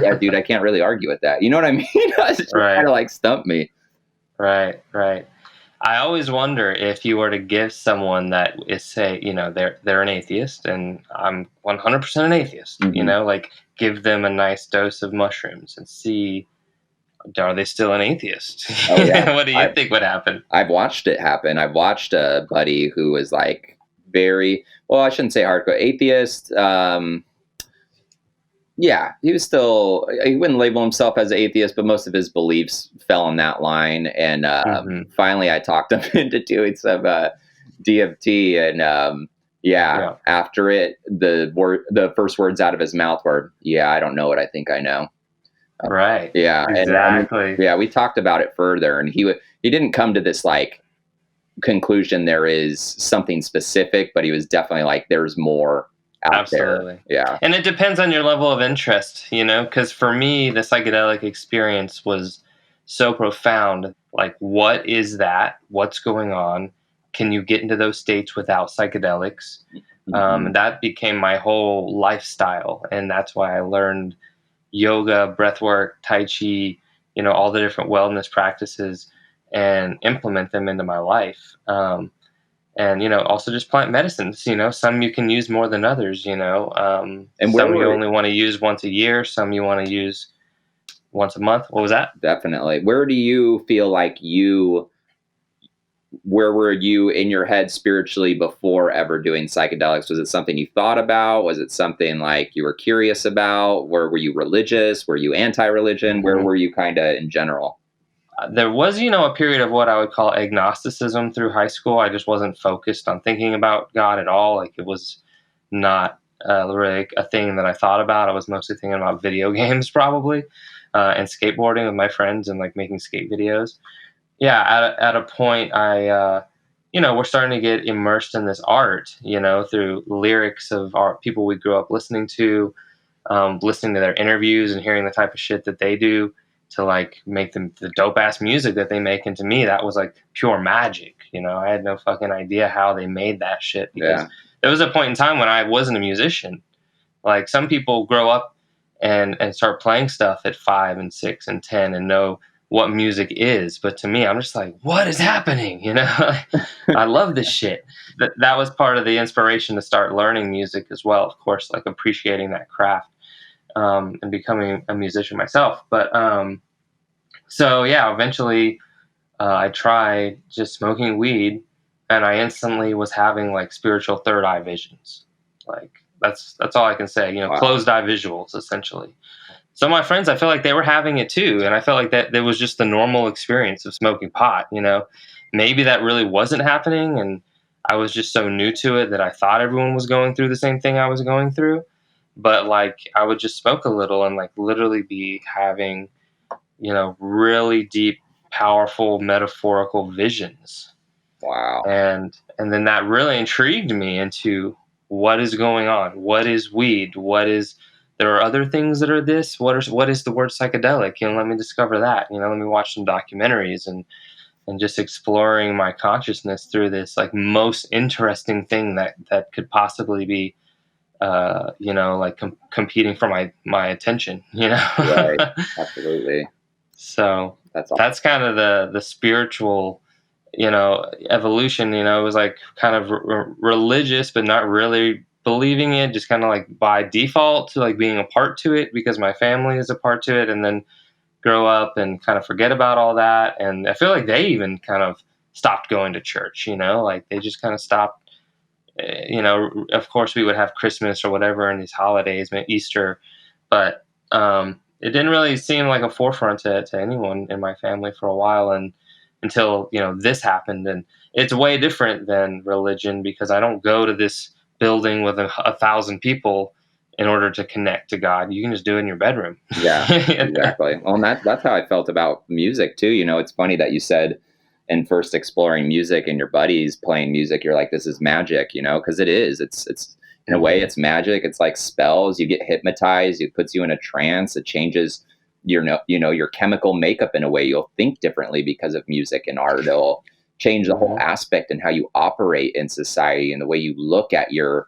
yeah, dude, I can't really argue with that. You know what I mean? It kind of like stumped me. Right. I always wonder if you were to give someone that is, say, they're an atheist and I'm 100% an atheist, like give them a nice dose of mushrooms and see, are they still an atheist? Oh, yeah. What do you think would happen? I've watched it happen. I've watched a buddy who was like I shouldn't say hardcore atheist. Yeah, he wouldn't label himself as an atheist, but most of his beliefs fell in that line. And finally I talked him into doing some DMT. And after it, the first words out of his mouth were, yeah, I don't know what I think I know. Right. Yeah. Exactly. And we talked about it further, and he didn't come to this like conclusion there is something specific, but he was definitely like, there's more out there. Yeah. And it depends on your level of interest, because for me, the psychedelic experience was so profound. Like, what is that? What's going on? Can you get into those states without psychedelics? Mhm. And that became my whole lifestyle. And that's why I learned yoga, breath work, Tai Chi, all the different wellness practices and implement them into my life. And, also just plant medicines, some you can use more than others, And where some you were only want to use once a year, some you want to use once a month. What was that? definitely, where do you feel like where were you in your head spiritually before ever doing psychedelics? Was it something you thought about? Was it something like you were curious about? Were you religious? Were you anti-religion? Where Mhm. were you kind of in general? There was, a period of what I would call agnosticism through high school. I just wasn't focused on thinking about God at all. Like, it was not really a thing that I thought about. I was mostly thinking about video games, probably, and skateboarding with my friends and like making skate videos. Yeah, at a point, we're starting to get immersed in this art, through lyrics of our people we grew up listening to, listening to their interviews and hearing the type of shit that they do to like make them the dope ass music that they make. And to me, that was like pure magic. I had no fucking idea how they made that shit, because Yeah. there was a point in time when I wasn't a musician. Like, some people grow up and start playing stuff at 5 and 6 and 10 and know what music is. But to me, I'm just like, what is happening? I love this shit. That was part of the inspiration to start learning music as well. Of course, like appreciating that craft, and becoming a musician myself. But so yeah, eventually I tried just smoking weed, and I instantly was having like spiritual third eye visions. Like, that's all I can say. Wow. Closed eye visuals, essentially. So my friends, I felt like they were having it too, and I felt like that was just the normal experience of smoking pot. Maybe that really wasn't happening, and I was just so new to it that I thought everyone was going through the same thing I was going through. But like, I would just smoke a little and like literally be having, really deep, powerful, metaphorical visions. Wow. And then that really intrigued me into what is going on. What is weed? There are other things that are this. What is the word psychedelic? Let me discover that. Let me watch some documentaries and just exploring my consciousness through this like most interesting thing that could possibly be, like competing for my attention. Right. Absolutely. So That's awesome. that's kind of the spiritual, evolution. It was like kind of religious, but not really believing it, just kind of like by default to like being a part to it because my family is a part to it, and then grow up and kind of forget about all that. And I feel like they even kind of stopped going to church. Like they just kind of stopped. Of course we would have Christmas or whatever and these holidays, Easter, but it didn't really seem like a forefront to anyone in my family for a while, and until this happened. And it's way different than religion, because I don't go to this building with 1,000 people in order to connect to God. You can just do it in your bedroom. Yeah, exactly. Well, and that's how I felt about music too. It's funny that you said in first exploring music and your buddies playing music, you're like, this is magic, because it is. It's in a way, it's magic. It's like spells. You get hypnotized. It puts you in a trance. It changes your chemical makeup in a way. You'll think differently because of music and art. It'll change the whole aspect and how you operate in society and the way you look at your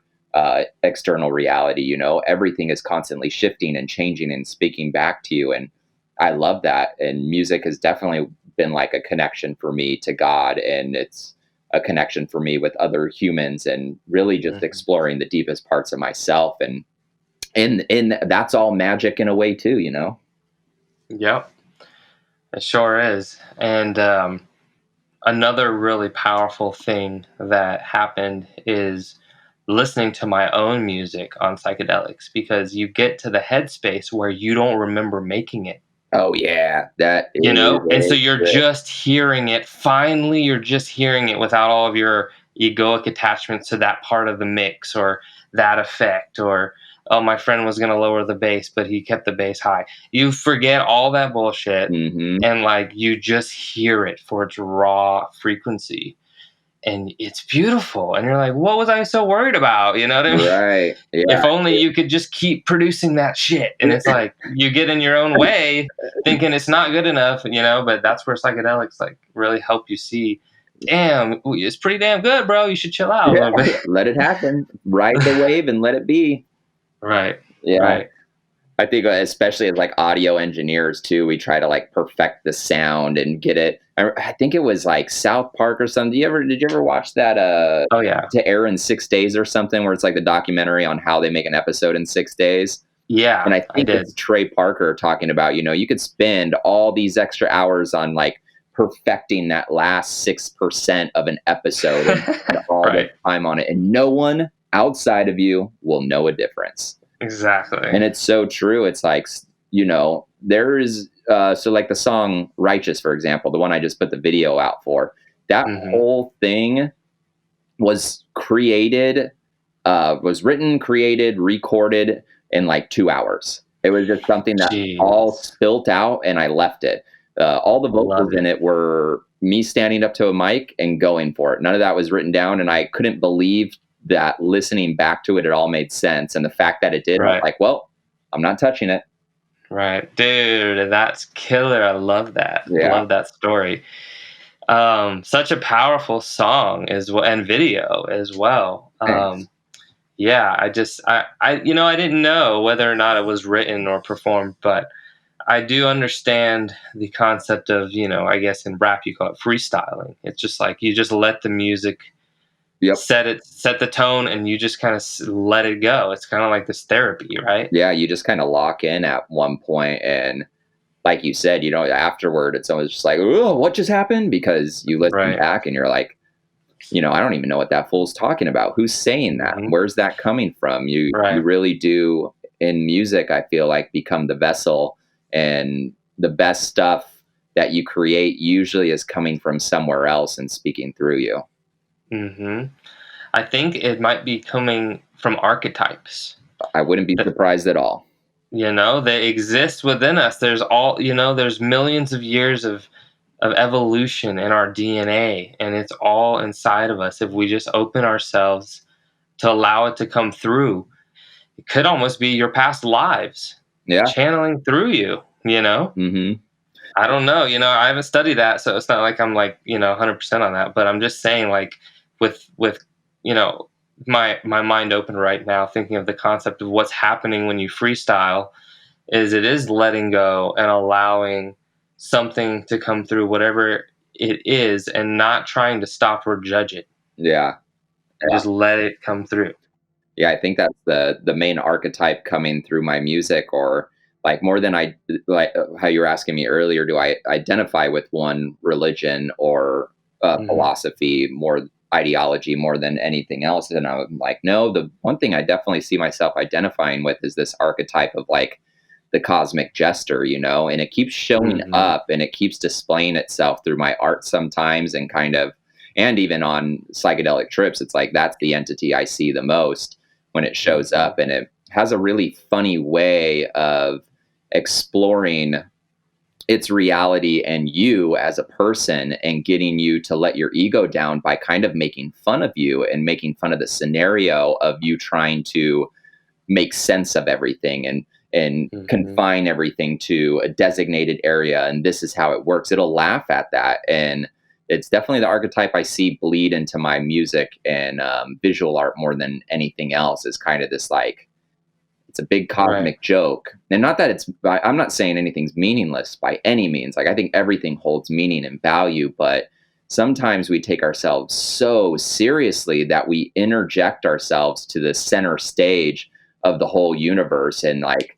external reality. Everything is constantly shifting and changing and speaking back to you. And I love that. And music has definitely been like a connection for me to God. And it's a connection for me with other humans and really just exploring the deepest parts of myself. And that's all magic in a way too. Yep, it sure is. And another really powerful thing that happened is listening to my own music on psychedelics, because you get to the headspace where you don't remember making it. Oh yeah, that is And so a you're trip. just hearing it. Finally, you're just hearing it without all of your egoic attachments to that part of the mix or that effect, or, oh, my friend was going to lower the bass, but he kept the bass high. You forget all that bullshit, Hmm. and like you just hear it for its raw frequency. and it's beautiful. And you're like, what was I so worried about? You know what I mean? Right. If Yeah. only you could just keep producing that shit. And it's like you get in your own way thinking it's not good enough, but that's where psychedelics like really help you see, damn, it's pretty damn good, bro. You should chill out a little bit. Let it happen. Ride the wave and let it be. Right. Yeah. Right. I think especially as like audio engineers too, we try to like perfect the sound and get it. I think it was like South Park or something. Did you ever watch that Oh yeah. To Air in 6 days or something, where it's like the documentary on how they make an episode in 6 days? Yeah. And I think did. it's Trey Parker talking about, you could spend all these extra hours on like perfecting that last 6% of an episode and spend all Right. the time on it. And no one outside of you will know a difference. Exactly. And it's so true. It's like, there is, so like the song Righteous, for example, the one I just put the video out for, that whole thing was created, was written, created, recorded in like 2 hours. It was just something that all spilt out and I left it. All the vocals in it were me standing up to a mic and going for it. None of that was written down. And I couldn't believe that listening back to it, it all made sense. And the fact that it did, I was like, well, I'm not touching it. Right. Dude, that's killer. I love that. Yeah. I love that story. Such a powerful song as well, and video as well. Yeah, I didn't know whether or not it was written or performed, but I do understand the concept of, I guess in rap you call it freestyling. It's just like you just let the music set the tone and you just kind of let it go. It's kind of like this therapy, right? Yeah, you just kind of lock in at one point, and like you said, afterward it's always just like, oh, what just happened? Because you listen back and you're like, I don't even know what that fool's talking about. Who's saying that? Where's that coming from? You really do, in music, I feel like, become the vessel, and the best stuff that you create usually is coming from somewhere else and speaking through you. I think it might be coming from archetypes. I wouldn't be surprised at all. They exist within us. There's millions of years of evolution in our DNA, and it's all inside of us. If we just open ourselves to allow it to come through, it could almost be your past lives channeling through you, I don't know, I haven't studied that, so it's not like I'm like, 100% on that, but I'm just saying, like, with my mind open right now, thinking of the concept of what's happening when you freestyle, it is letting go and allowing something to come through, whatever it is, and not trying to stop or judge it. Just let it come through. I think that's the main archetype coming through my music, or like more than I like how you were asking me earlier, do I identify with one religion or philosophy, more ideology more than anything else? And I'm like, no, the one thing I definitely see myself identifying with is this archetype of like the cosmic jester, and it keeps showing up and it keeps displaying itself through my art sometimes, and even on psychedelic trips. It's like, that's the entity I see the most when it shows up, and it has a really funny way of exploring its reality and you as a person, and getting you to let your ego down by kind of making fun of you and making fun of the scenario of you trying to make sense of everything and confine everything to a designated area. And this is how it works. It'll laugh at that. And it's definitely the archetype I see bleed into my music and visual art more than anything else, is kind of this, like, it's a big cosmic joke. And not that I'm not saying anything's meaningless by any means. Like, I think everything holds meaning and value, but sometimes we take ourselves so seriously that we interject ourselves to the center stage of the whole universe. And like,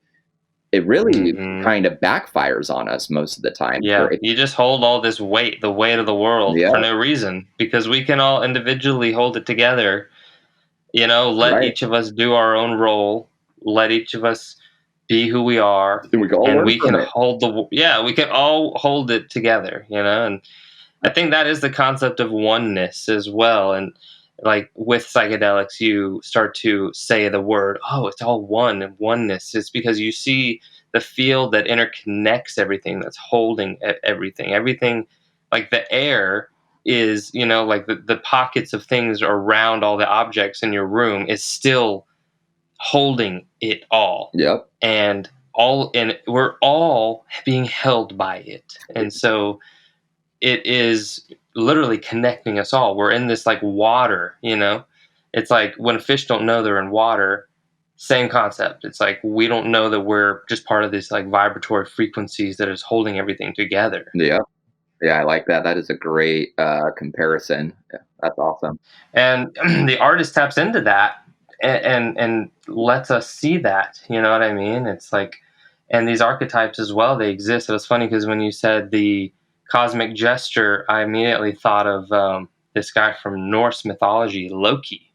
it really kind of backfires on us most of the time. You just hold all this weight, the weight of the world, for no reason, because we can all individually hold it together. Let each of us do our own role. Let each of us be who we are, and we can hold we can all hold it together, and I think that is the concept of oneness as well. And like with psychedelics, you start to say the word, oh, it's all one, and oneness. It's because you see the field that interconnects everything, that's holding everything, like the air is, like the pockets of things around all the objects in your room is still holding it all. Yep. And we're all being held by it. And so it is literally connecting us all. We're in this like water, It's like when fish don't know they're in water, same concept. It's like we don't know that we're just part of this like vibratory frequencies that is holding everything together. Yeah. Yeah, I like that. That is a great comparison. Yeah, that's awesome. And the artist taps into that and lets us see that. You know what I mean? It's like, and these archetypes as well, they exist. It was funny because when you said the cosmic gesture, I immediately thought of this guy from Norse mythology, Loki.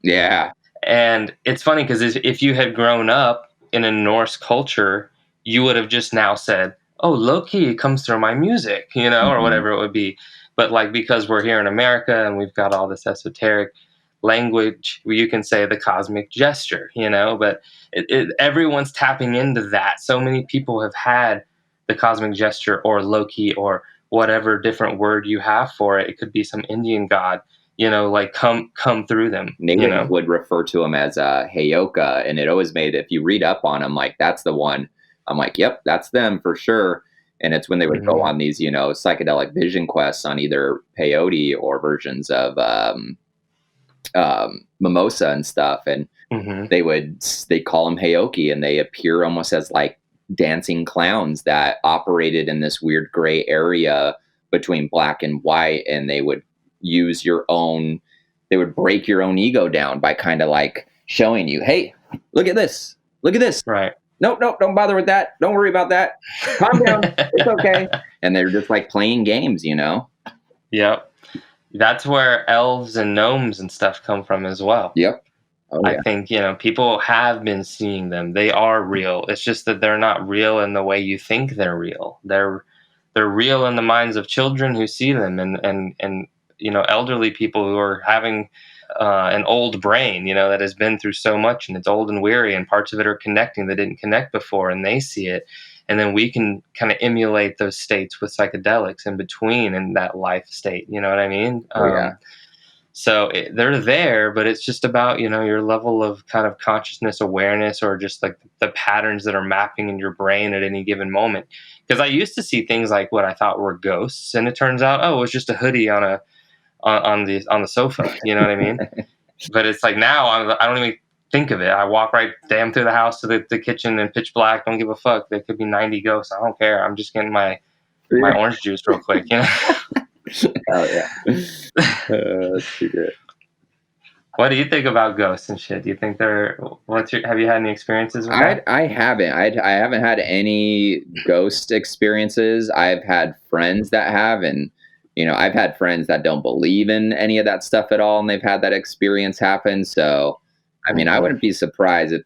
Yeah. And it's funny because if you had grown up in a Norse culture, you would have just now said, "Oh, Loki comes through my music," or whatever it would be. But like because we're here in America and we've got all this esoteric language, you can say the cosmic gesture, But everyone's tapping into that. So many people have had the cosmic gesture or Loki or whatever different word you have for it. It could be some Indian god. Like come through them. Native would refer to him as Heyoka, and it always made, if you read up on him, like that's the one. I'm like, yep, that's them for sure. And it's when they would go on these, psychedelic vision quests on either peyote or versions of mimosa and stuff, and they call them Heyoki, and they appear almost as like dancing clowns that operated in this weird gray area between black and white, and they would use they would break your own ego down by kind of like showing you, hey, look at this. Right. Nope, don't bother with that. Don't worry about that. Calm down. It's okay. And they're just like playing games, Yep. That's where elves and gnomes and stuff come from as well. Yep. Oh, yeah. I think, people have been seeing them. They are real. It's just that they're not real in the way you think they're real. They're real in the minds of children who see them and elderly people who are having an old brain, that has been through so much and it's old and weary, and parts of it are connecting that didn't connect before, and they see it. And then we can kind of emulate those states with psychedelics in between in that life state. You know what I mean? Yeah. So they're there, but it's just about, your level of kind of consciousness awareness, or just like the patterns that are mapping in your brain at any given moment. Because I used to see things like what I thought were ghosts, and it turns out, it was just a hoodie on the sofa. You know what I mean? But it's like now I don't even think of it. I walk right damn through the house to the kitchen in pitch black. Don't give a fuck. There could be 90 ghosts. I don't care. I'm just getting my orange juice real quick. Oh yeah. That's too good. What do you think about ghosts and shit? Do you think have you had any experiences with that? I haven't. I haven't had any ghost experiences. I've had friends that have, and I've had friends that don't believe in any of that stuff at all, and they've had that experience happen. So, I mean, I wouldn't be surprised if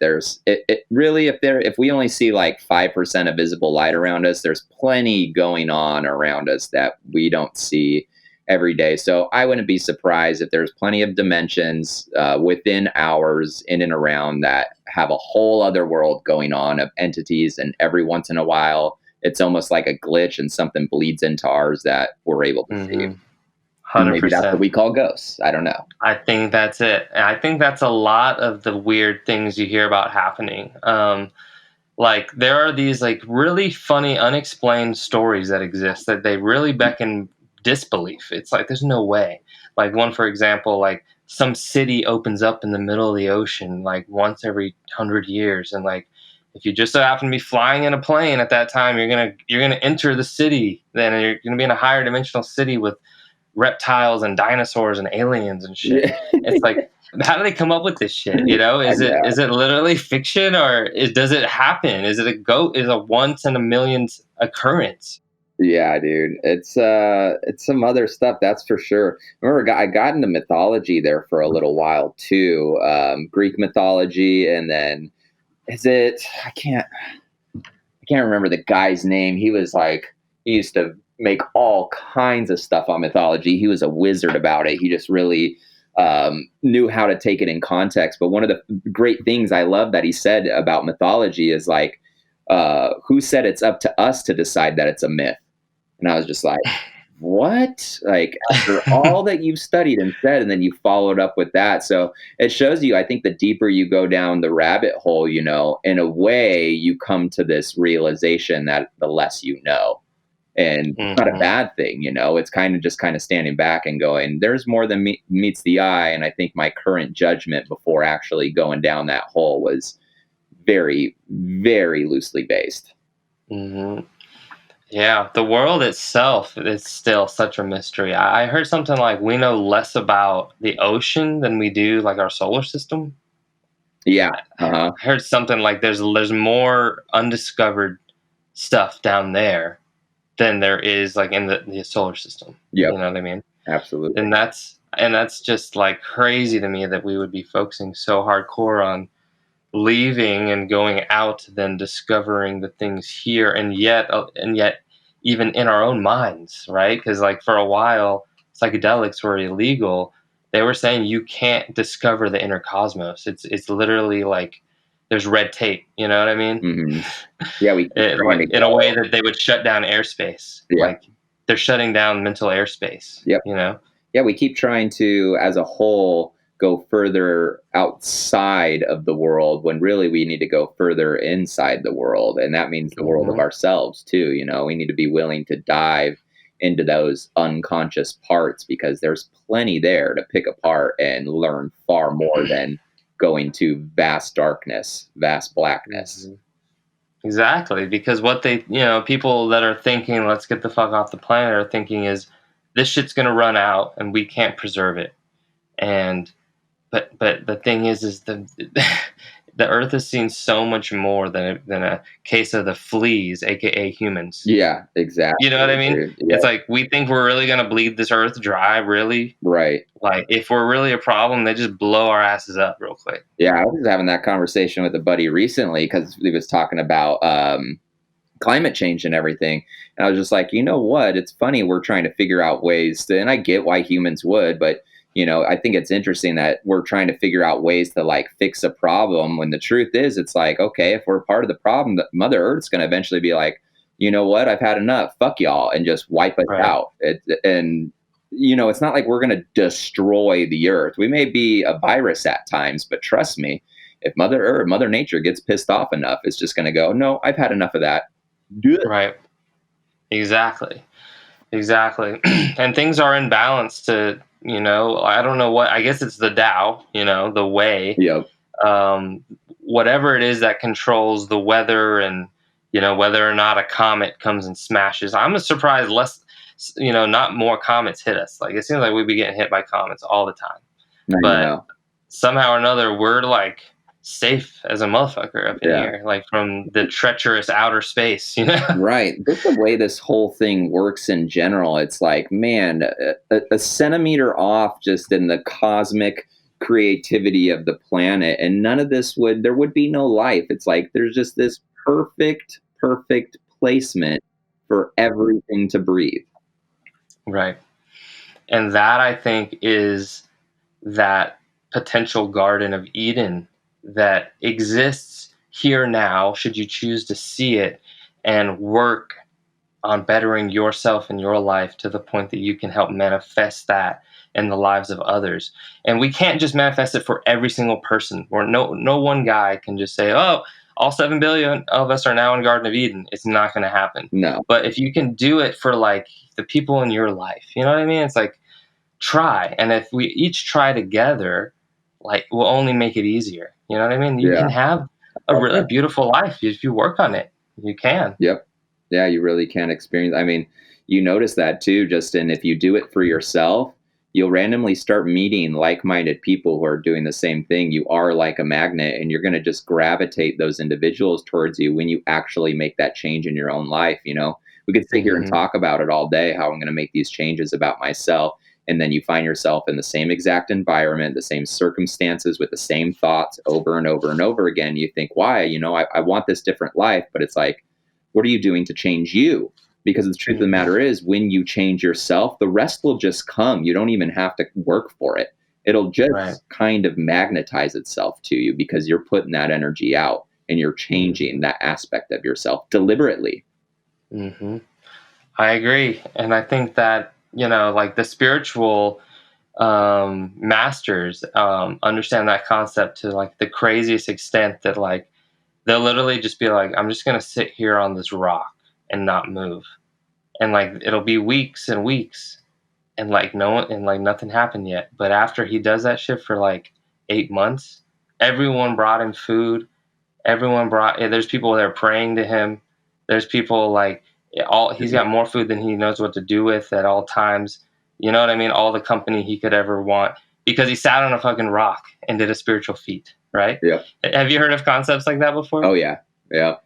if we only see like 5% of visible light around us, there's plenty going on around us that we don't see every day. So I wouldn't be surprised if there's plenty of dimensions within ours in and around that have a whole other world going on of entities, and every once in a while, it's almost like a glitch and something bleeds into ours that we're able to see. 100%. Maybe that's what we call ghosts. I don't know. I think that's it. And I think that's a lot of the weird things you hear about happening. Like there are these like really funny, unexplained stories that exist that they really beckon disbelief. It's like, there's no way. Like one, for example, like some city opens up in the middle of the ocean, like once every 100 years. And like, if you just so happen to be flying in a plane at that time, you're gonna enter the city. Then you're gonna be in a higher dimensional city with reptiles and dinosaurs and aliens and shit. Yeah. It's like, how do they come up with this shit? Is it literally fiction, or does it happen? Is it a once in a million occurrence? Yeah, dude, it's some other stuff, that's for sure. Remember, I got into mythology there for a little while too, Greek mythology, and then. I can't remember the guy's name. He used to make all kinds of stuff on mythology. He was a wizard about it. He just really knew how to take it in context. But one of the great things I love that he said about mythology is like, who said it's up to us to decide that it's a myth? And I was just like, what? Like, after all that you've studied and said, and then you followed up with that. So it shows you, I think the deeper you go down the rabbit hole, in a way, you come to this realization that the less you know. And it's not a bad thing, it's kind of just kind of standing back and going, there's more than meets the eye. And I think my current judgment before actually going down that hole was very, very loosely based. Yeah, the world itself is still such a mystery. I heard something like we know less about the ocean than we do like our solar system. Yeah. I heard something like there's more undiscovered stuff down there than there is like in the solar system. Yep. You know what I mean? Absolutely. And that's just like crazy to me that we would be focusing so hardcore on leaving and going out than discovering the things here, and yet even in our own minds, right? Because like for a while psychedelics were illegal, they were saying you can't discover the inner cosmos. It's literally like there's red tape, you know what I mean? Yeah, we like in a way that they would shut down airspace. Yeah. Like they're shutting down mental airspace. Yep. Yeah, we keep trying to, as a whole, go further outside of the world when really we need to go further inside the world. And that means the world of ourselves too. We need to be willing to dive into those unconscious parts because there's plenty there to pick apart and learn far more than going to vast darkness, vast blackness. Exactly. Because what they, people that are thinking, let's get the fuck off the planet are thinking is this shit's going to run out and we can't preserve it. And but the thing is the earth has seen so much more than a case of the fleas, aka humans. Yeah, exactly. You know what I mean? Yeah. It's like we think we're really gonna bleed this earth dry, really? Right. Like if we're really a problem, they just blow our asses up real quick. Yeah, I was having that conversation with a buddy recently because he was talking about climate change and everything. And I was just like, you know what? It's funny we're trying to figure out ways to, and I get why humans would, but I think it's interesting that we're trying to figure out ways to like fix a problem when the truth is it's like, okay, if we're part of the problem, that Mother Earth's going to eventually be like, you know what, I've had enough, fuck y'all, and just wipe us out. And it's not like we're going to destroy the earth. We may be a virus at times, but trust me, if Mother Nature gets pissed off enough, it's just going to go, no, I've had enough of that. Do it. Right. Exactly. And things are in balance to, I don't know what, I guess it's the Tao, the way. Yep. Whatever it is that controls the weather and, whether or not a comet comes and smashes. I'm surprised less, not more comets hit us. Like it seems like we'd be getting hit by comets all the time. But somehow or another, we're like safe as a motherfucker up in here, like from the treacherous outer space, Right. Just the way this whole thing works in general, it's like, man, a centimeter off just in the cosmic creativity of the planet, and none of this there would be no life. It's like there's just this perfect placement for everything to breathe. Right. And that, I think, is that potential Garden of Eden that exists here now, should you choose to see it and work on bettering yourself and your life to the point that you can help manifest that in the lives of others. And we can't just manifest it for every single person, or no one guy can just say, oh, all 7 billion of us are now in Garden of Eden. It's not going to happen. No. But if you can do it for like the people in your life, you know what I mean? It's like, try. And if we each try together, like we'll only make it easier. You know what I mean? You can have a really beautiful life if you work on it. You can. Yep. Yeah, you really can experience. I mean, you notice that too, Justin. If you do it for yourself, you'll randomly start meeting like-minded people who are doing the same thing. You are like a magnet, and you're going to just gravitate those individuals towards you when you actually make that change in your own life. We could sit here and talk about it all day, how I'm going to make these changes about myself. And then you find yourself in the same exact environment, the same circumstances with the same thoughts over and over and over again. You think, why? I want this different life, but it's like, what are you doing to change you? Because the truth of the matter is, when you change yourself, the rest will just come. You don't even have to work for it. It'll just kind of magnetize itself to you because you're putting that energy out and you're changing that aspect of yourself deliberately. I agree. And I think that, like the spiritual masters understand that concept to like the craziest extent that like they'll literally just be like, I'm just going to sit here on this rock and not move. And like it'll be weeks and weeks and like no one and like nothing happened yet. But after he does that shit for like 8 months, everyone brought him food. There's people there praying to him. There's people like he's got more food than he knows what to do with at all times. You know what I mean? All the company he could ever want because he sat on a fucking rock and did a spiritual feat, right? Yeah. Have you heard of concepts like that before? Oh yeah. Yeah.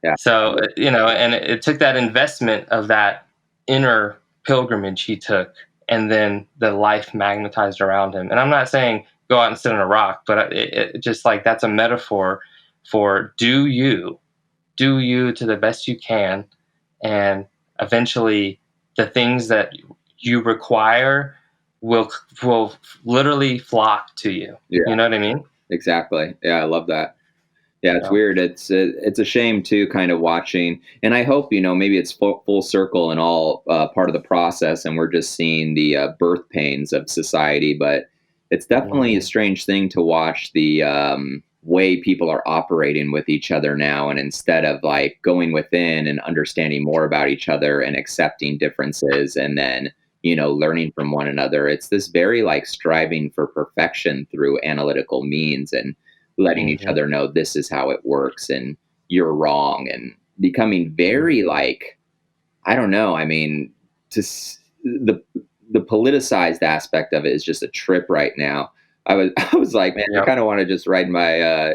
Yeah. So, and it took that investment of that inner pilgrimage he took, and then the life magnetized around him. And I'm not saying go out and sit on a rock, but it just like that's a metaphor for do you to the best you can, and eventually the things that you require will literally flock to you. Yeah. You know what I mean? Exactly. Yeah, I love that. Yeah, it's weird. It's a shame too, kind of watching, and I hope maybe it's full circle and all part of the process, and we're just seeing the birth pains of society. But it's definitely a strange thing to watch the way people are operating with each other now, and instead of like going within and understanding more about each other and accepting differences, and then learning from one another, it's this very like striving for perfection through analytical means and letting each other know this is how it works and you're wrong, and becoming very like, I don't know. I mean, the politicized aspect of it is just a trip right now. I was like, man, I kind of want to just write my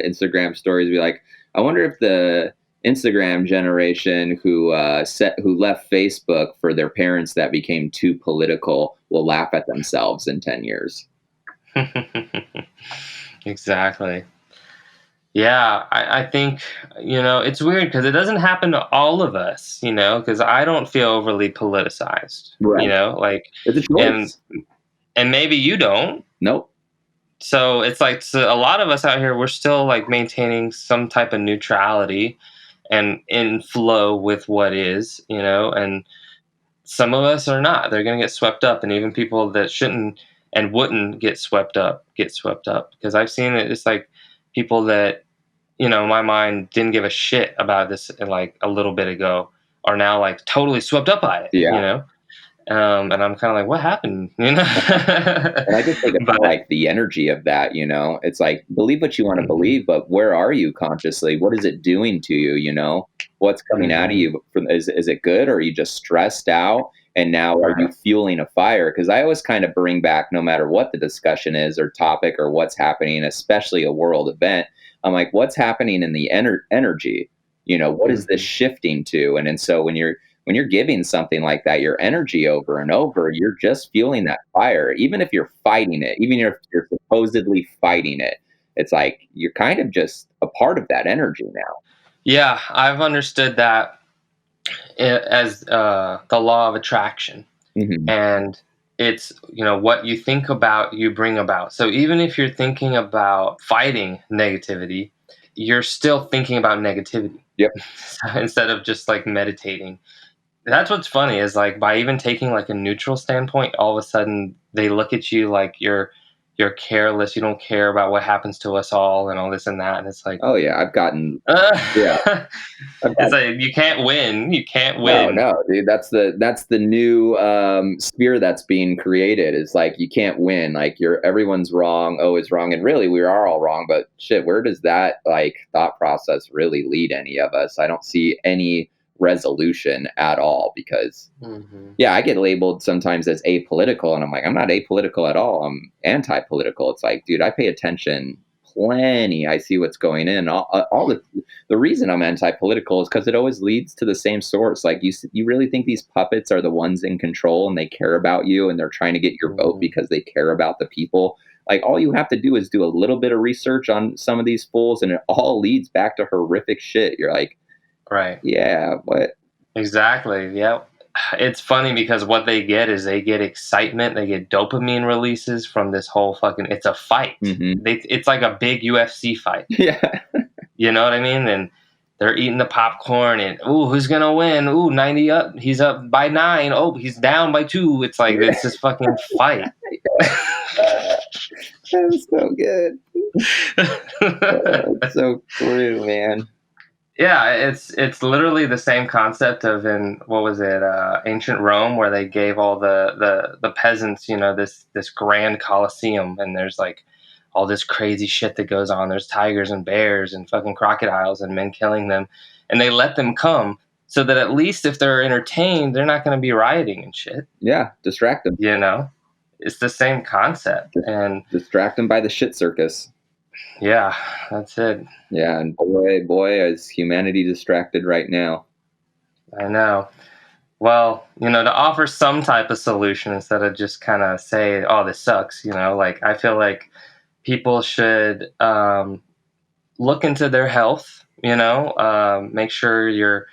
Instagram stories, be like, I wonder if the Instagram generation who left Facebook for their parents that became too political will laugh at themselves in 10 years. Exactly. Yeah, I think, it's weird because it doesn't happen to all of us, because I don't feel overly politicized, Right. like, It's a choice. and maybe you don't. Nope. So it's like a lot of us out here, we're still like maintaining some type of neutrality and in flow with what is, and some of us are not. They're going to get swept up, and even people that shouldn't and wouldn't get swept up because I've seen it. It's like people that, in my mind didn't give a shit about this like a little bit ago are now like totally swept up by it. Yeah. And I'm kind of like, what happened? And I just think about like the energy of that, it's like, believe what you want to believe, but where are you consciously? What is it doing to you? What's coming out of you? Is it good? Or are you just stressed out? And now are you fueling a fire? Because I always kind of bring back, no matter what the discussion is or topic or what's happening, especially a world event, I'm like, what's happening in the energy? What is this shifting to? And so when you're giving something like that, your energy over and over, you're just fueling that fire. Even if you're fighting it, even if you're supposedly fighting it, it's like you're kind of just a part of that energy now. Yeah, I've understood that as the law of attraction. Mm-hmm. And it's, what you think about, you bring about. So even if you're thinking about fighting negativity, you're still thinking about negativity. Yep. Instead of just like meditating. That's what's funny is like by even taking like a neutral standpoint, all of a sudden they look at you like you're careless. You don't care about what happens to us all and all this and that. And it's like, oh yeah, I've gotten it's like you can't win. You can't win. No, dude. That's the new sphere that's being created. Is like you can't win. Like everyone's wrong, always wrong, and really we are all wrong. But shit, where does that like thought process really lead any of us? I don't see any resolution at all because I get labeled sometimes as apolitical, and I'm like, I'm not apolitical at all. I'm anti-political. It's like, dude, I pay attention plenty. I see what's going in. All the reason I'm anti-political is because it always leads to the same source. Like you really think these puppets are the ones in control and they care about you and they're trying to get your vote because they care about the people? Like all you have to do is do a little bit of research on some of these fools and it all leads back to horrific shit. You're like, right. Yeah, what? Exactly. Yeah. It's funny because what they get is they get excitement. They get dopamine releases from this whole fucking, it's a fight. Mm-hmm. It's like a big UFC fight. Yeah. You know what I mean? And they're eating the popcorn and, ooh, who's going to win? Ooh, 90 up. He's up by 9. Oh, he's down by 2. It's like, it's this fucking fight. That's so good. It's so true, man. Yeah, it's literally the same concept of in what was it, ancient Rome, where they gave all the peasants, this grand coliseum, and there's like all this crazy shit that goes on. There's tigers and bears and fucking crocodiles and men killing them, and they let them come so that at least if they're entertained, they're not going to be rioting and shit. Yeah, distract them. It's the same concept, and distract them by the shit circus. Yeah, that's it. Yeah, and boy, is humanity distracted right now. I know. Well, to offer some type of solution instead of just kind of say, oh, this sucks, like I feel like people should look into their health, make sure you're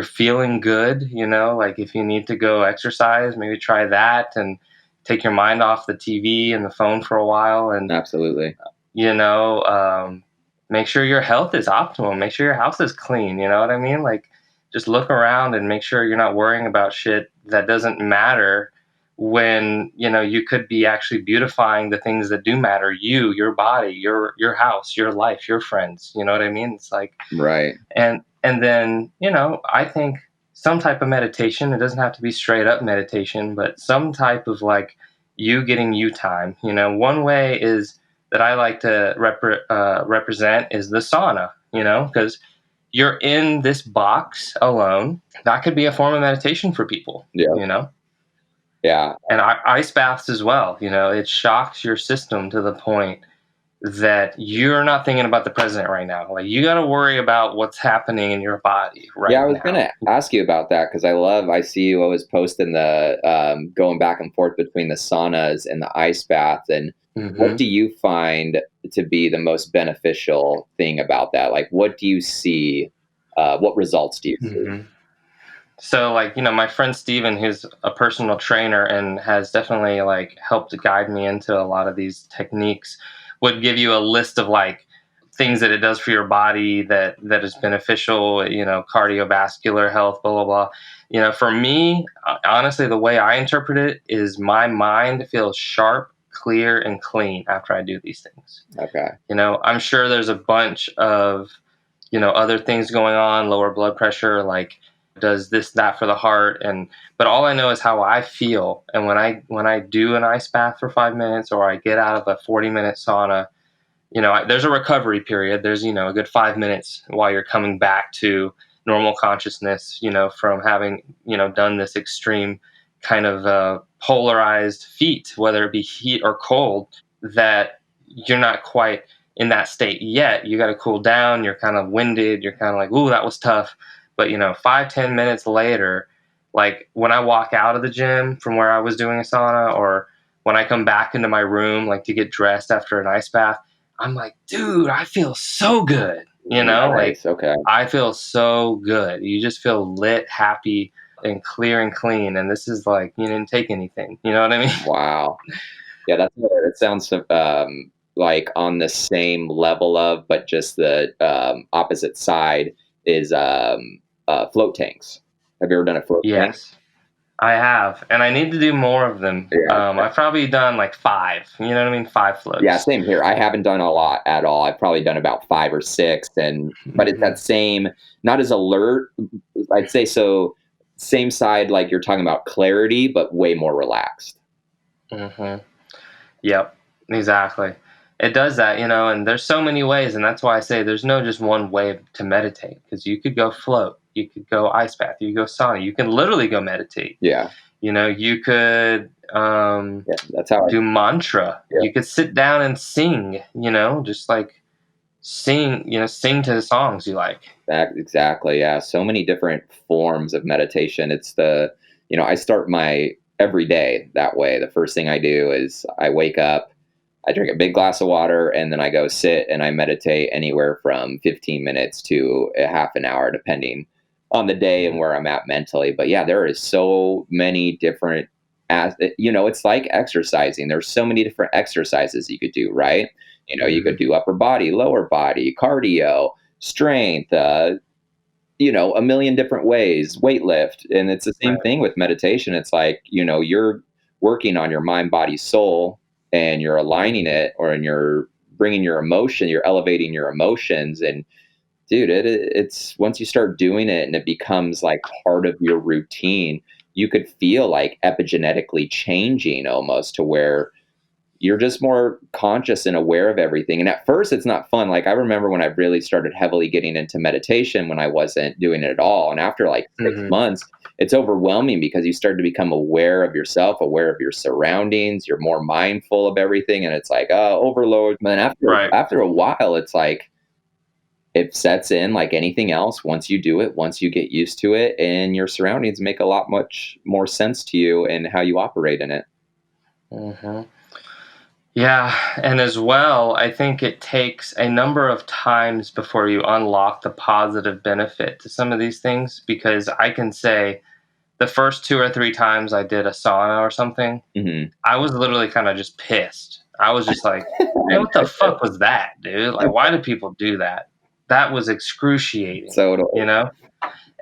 feeling good, like if you need to go exercise, maybe try that and take your mind off the TV and the phone for a while. And absolutely. Make sure your health is optimal. Make sure your house is clean. You know what I mean? Like, just look around and make sure you're not worrying about shit that doesn't matter when, you could be actually beautifying the things that do matter. You, your body, your house, your life, your friends. You know what I mean? It's like, right. And then, I think some type of meditation, it doesn't have to be straight up meditation, but some type of like you getting you time. One way is that I like to represent is the sauna, because you're in this box alone. That could be a form of meditation for people, Yeah. Yeah. And ice baths as well, it shocks your system to the point that you're not thinking about the president right now. Like, you got to worry about what's happening in your body right now. Yeah, I was going to ask you about that because I see you always posting the going back and forth between the saunas and the ice bath. And what do you find to be the most beneficial thing about that? Like, what do you see? What results do you see? So, like, my friend Steven, who's a personal trainer and has definitely like helped guide me into a lot of these techniques, would give you a list of like things that it does for your body that is beneficial, cardiovascular health, blah, blah, blah. For me, honestly, the way I interpret it is my mind feels sharp, clear, and clean after I do these things. Okay. I'm sure there's a bunch of, other things going on, lower blood pressure, like does this, that for the heart. But all I know is how I feel. And when I do an ice bath for 5 minutes, or I get out of a 40-minute sauna, there's a recovery period. There's, a good 5 minutes while you're coming back to normal consciousness, from having, done this extreme kind of polarized feat, whether it be heat or cold, that you're not quite in that state yet. You got to cool down. You're kind of winded. You're kind of like, ooh, that was tough. But, 5-10 minutes later, like when I walk out of the gym from where I was doing a sauna, or when I come back into my room, like to get dressed after an ice bath, I'm like, dude, I feel so good. Nice. Okay. I feel so good. You just feel lit, happy, and clear and clean. And this is like, you didn't take anything. You know what I mean? Wow. Yeah, it sounds like on the same level of, but just the opposite side is float tanks. Have you ever done a float tank? Yes, I have, and I need to do more of them. Yeah. I've probably done like 5. You know what I mean? 5 floats. Yeah, same here. I haven't done a lot at all. I've probably done about 5 or 6, but it's that same, not as alert. I'd say so. Same side, like you're talking about clarity, but way more relaxed. Yep, exactly. It does that, and there's so many ways, and that's why I say there's no just one way to meditate, because you could go float, you could go ice bath, you could go sauna, you can literally go meditate. Yeah. You could that's how do mantra. Yeah. You could sit down and sing, just like sing to the songs you like. Exactly, yeah. So many different forms of meditation. It's I start my every day that way. The first thing I do is I wake up, I drink a big glass of water, and then I go sit and I meditate anywhere from 15 minutes to a half an hour, depending on the day and where I'm at mentally. But yeah, there is so many different, it's like exercising. There's so many different exercises you could do, right? You could do upper body, lower body, cardio, strength, a million different ways, weightlift. And it's the same Right. thing with meditation. It's like, you're working on your mind, body, soul, and you're aligning it, and you're bringing your emotion, you're elevating your emotions. And dude, it's once you start doing it and it becomes like part of your routine, you could feel like epigenetically changing almost to where you're just more conscious and aware of everything. And at first, it's not fun. Like, I remember when I really started heavily getting into meditation when I wasn't doing it at all. And after like 6 months, it's overwhelming because you start to become aware of yourself, aware of your surroundings. You're more mindful of everything. And it's like, overload. And then Right. after a while, it's like, it sets in like anything else. Once you do it, once you get used to it, and your surroundings make a lot much more sense to you and how you operate in it. Hmm. Yeah, and as well, I think it takes a number of times before you unlock the positive benefit to some of these things, because I can say the first 2 or 3 times I did a sauna or something, Hmm. I was literally kind of just pissed. I was just like, man, what the fuck was that, dude? Like, why do people do that? That was excruciating, So you know?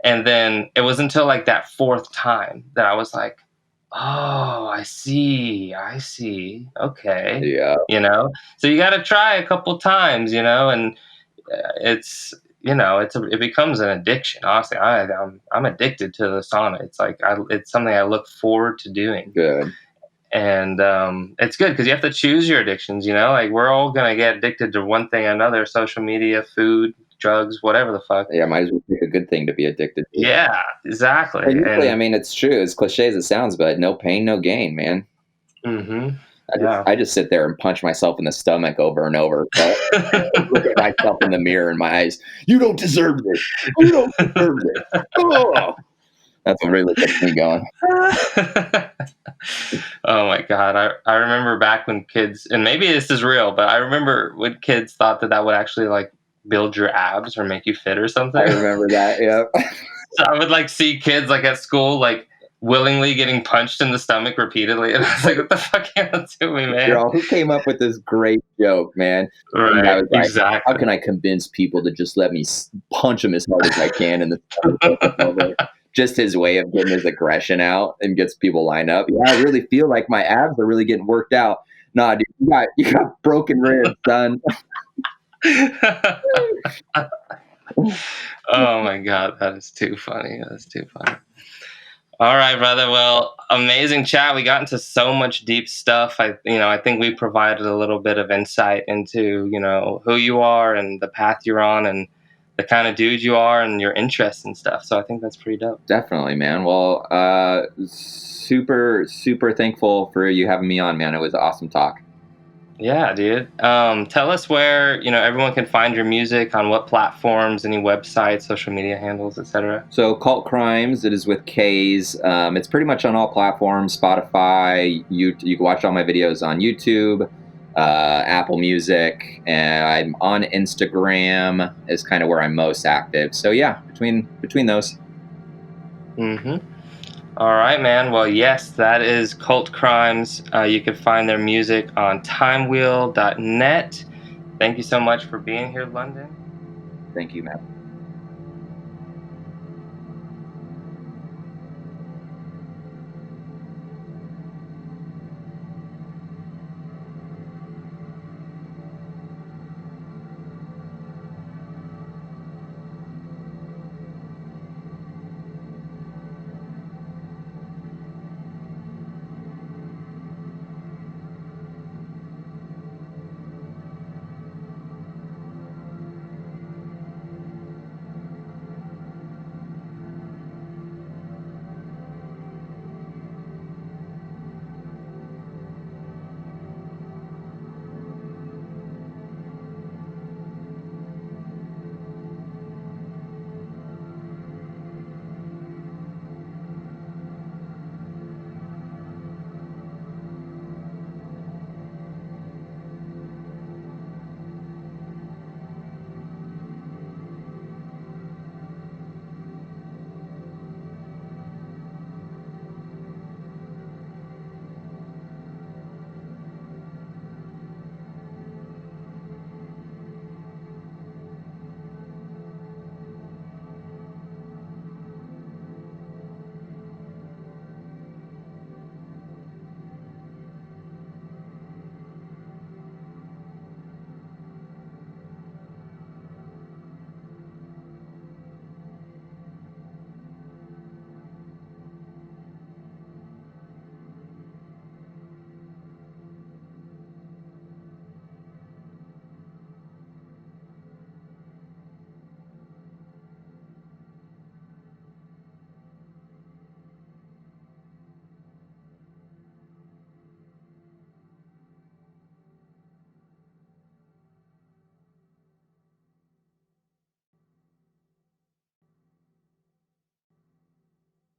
And then it was until like that fourth time that I was like, oh, I see. I see. Okay. yeah, So you got to try a couple times, and it's, it becomes an addiction. Honestly, I'm addicted to the sauna. It's like, it's something I look forward to doing. good. And it's good because you have to choose your addictions, like we're all going to get addicted to one thing or another: social media, food, drugs, whatever the fuck. Yeah, might as well pick a good thing to be addicted to. Yeah, exactly. And usually, I And mean, it's true. As cliche as it sounds, but no pain, no gain, man. hmm I just, yeah. I just sit there and punch myself in the stomach over and over. So look at myself in the mirror in my eyes. You don't deserve this. You don't deserve this. Oh, that's what really gets me going. Oh my god, I remember back when kids, and maybe this is real, but I remember when kids thought that would actually like build your abs or make you fit or something. I remember that. Yeah. So I would like see kids like at school like willingly getting punched in the stomach repeatedly, and I was like, "What the fuck are you to me, man?" Girl, who came up with this great joke, man? And I Right, was like, how exactly. can I convince people to just let me punch them as hard as I can in the stomach over and over? Just his way of getting his aggression out and gets people lined up. Yeah, I really feel like my abs are really getting worked out. Nah, dude, you got broken ribs, son. Oh my god, that is too funny. That's too funny. All right, brother. Well, amazing chat. We got into so much deep stuff. I think we provided a little bit of insight into, who you are and the path you're on and the kind of dude you are and your interests and stuff. So I think that's pretty dope. Definitely, man. Well, super, super thankful for you having me on, man. It was an awesome talk. Yeah, dude. Tell us where, everyone can find your music, on what platforms, any websites, social media handles, etc. So, KULT KRIMES, it is with K's. It's pretty much on all platforms: Spotify, you can watch all my videos on YouTube, Apple Music, and I'm on Instagram is kind of where I'm most active. So yeah, between those. Mm-hmm. All right, man. Well, yes, that is KULT KRIMES. You can find their music on timewheel.net. Thank you so much for being here, London. Thank you, Matt.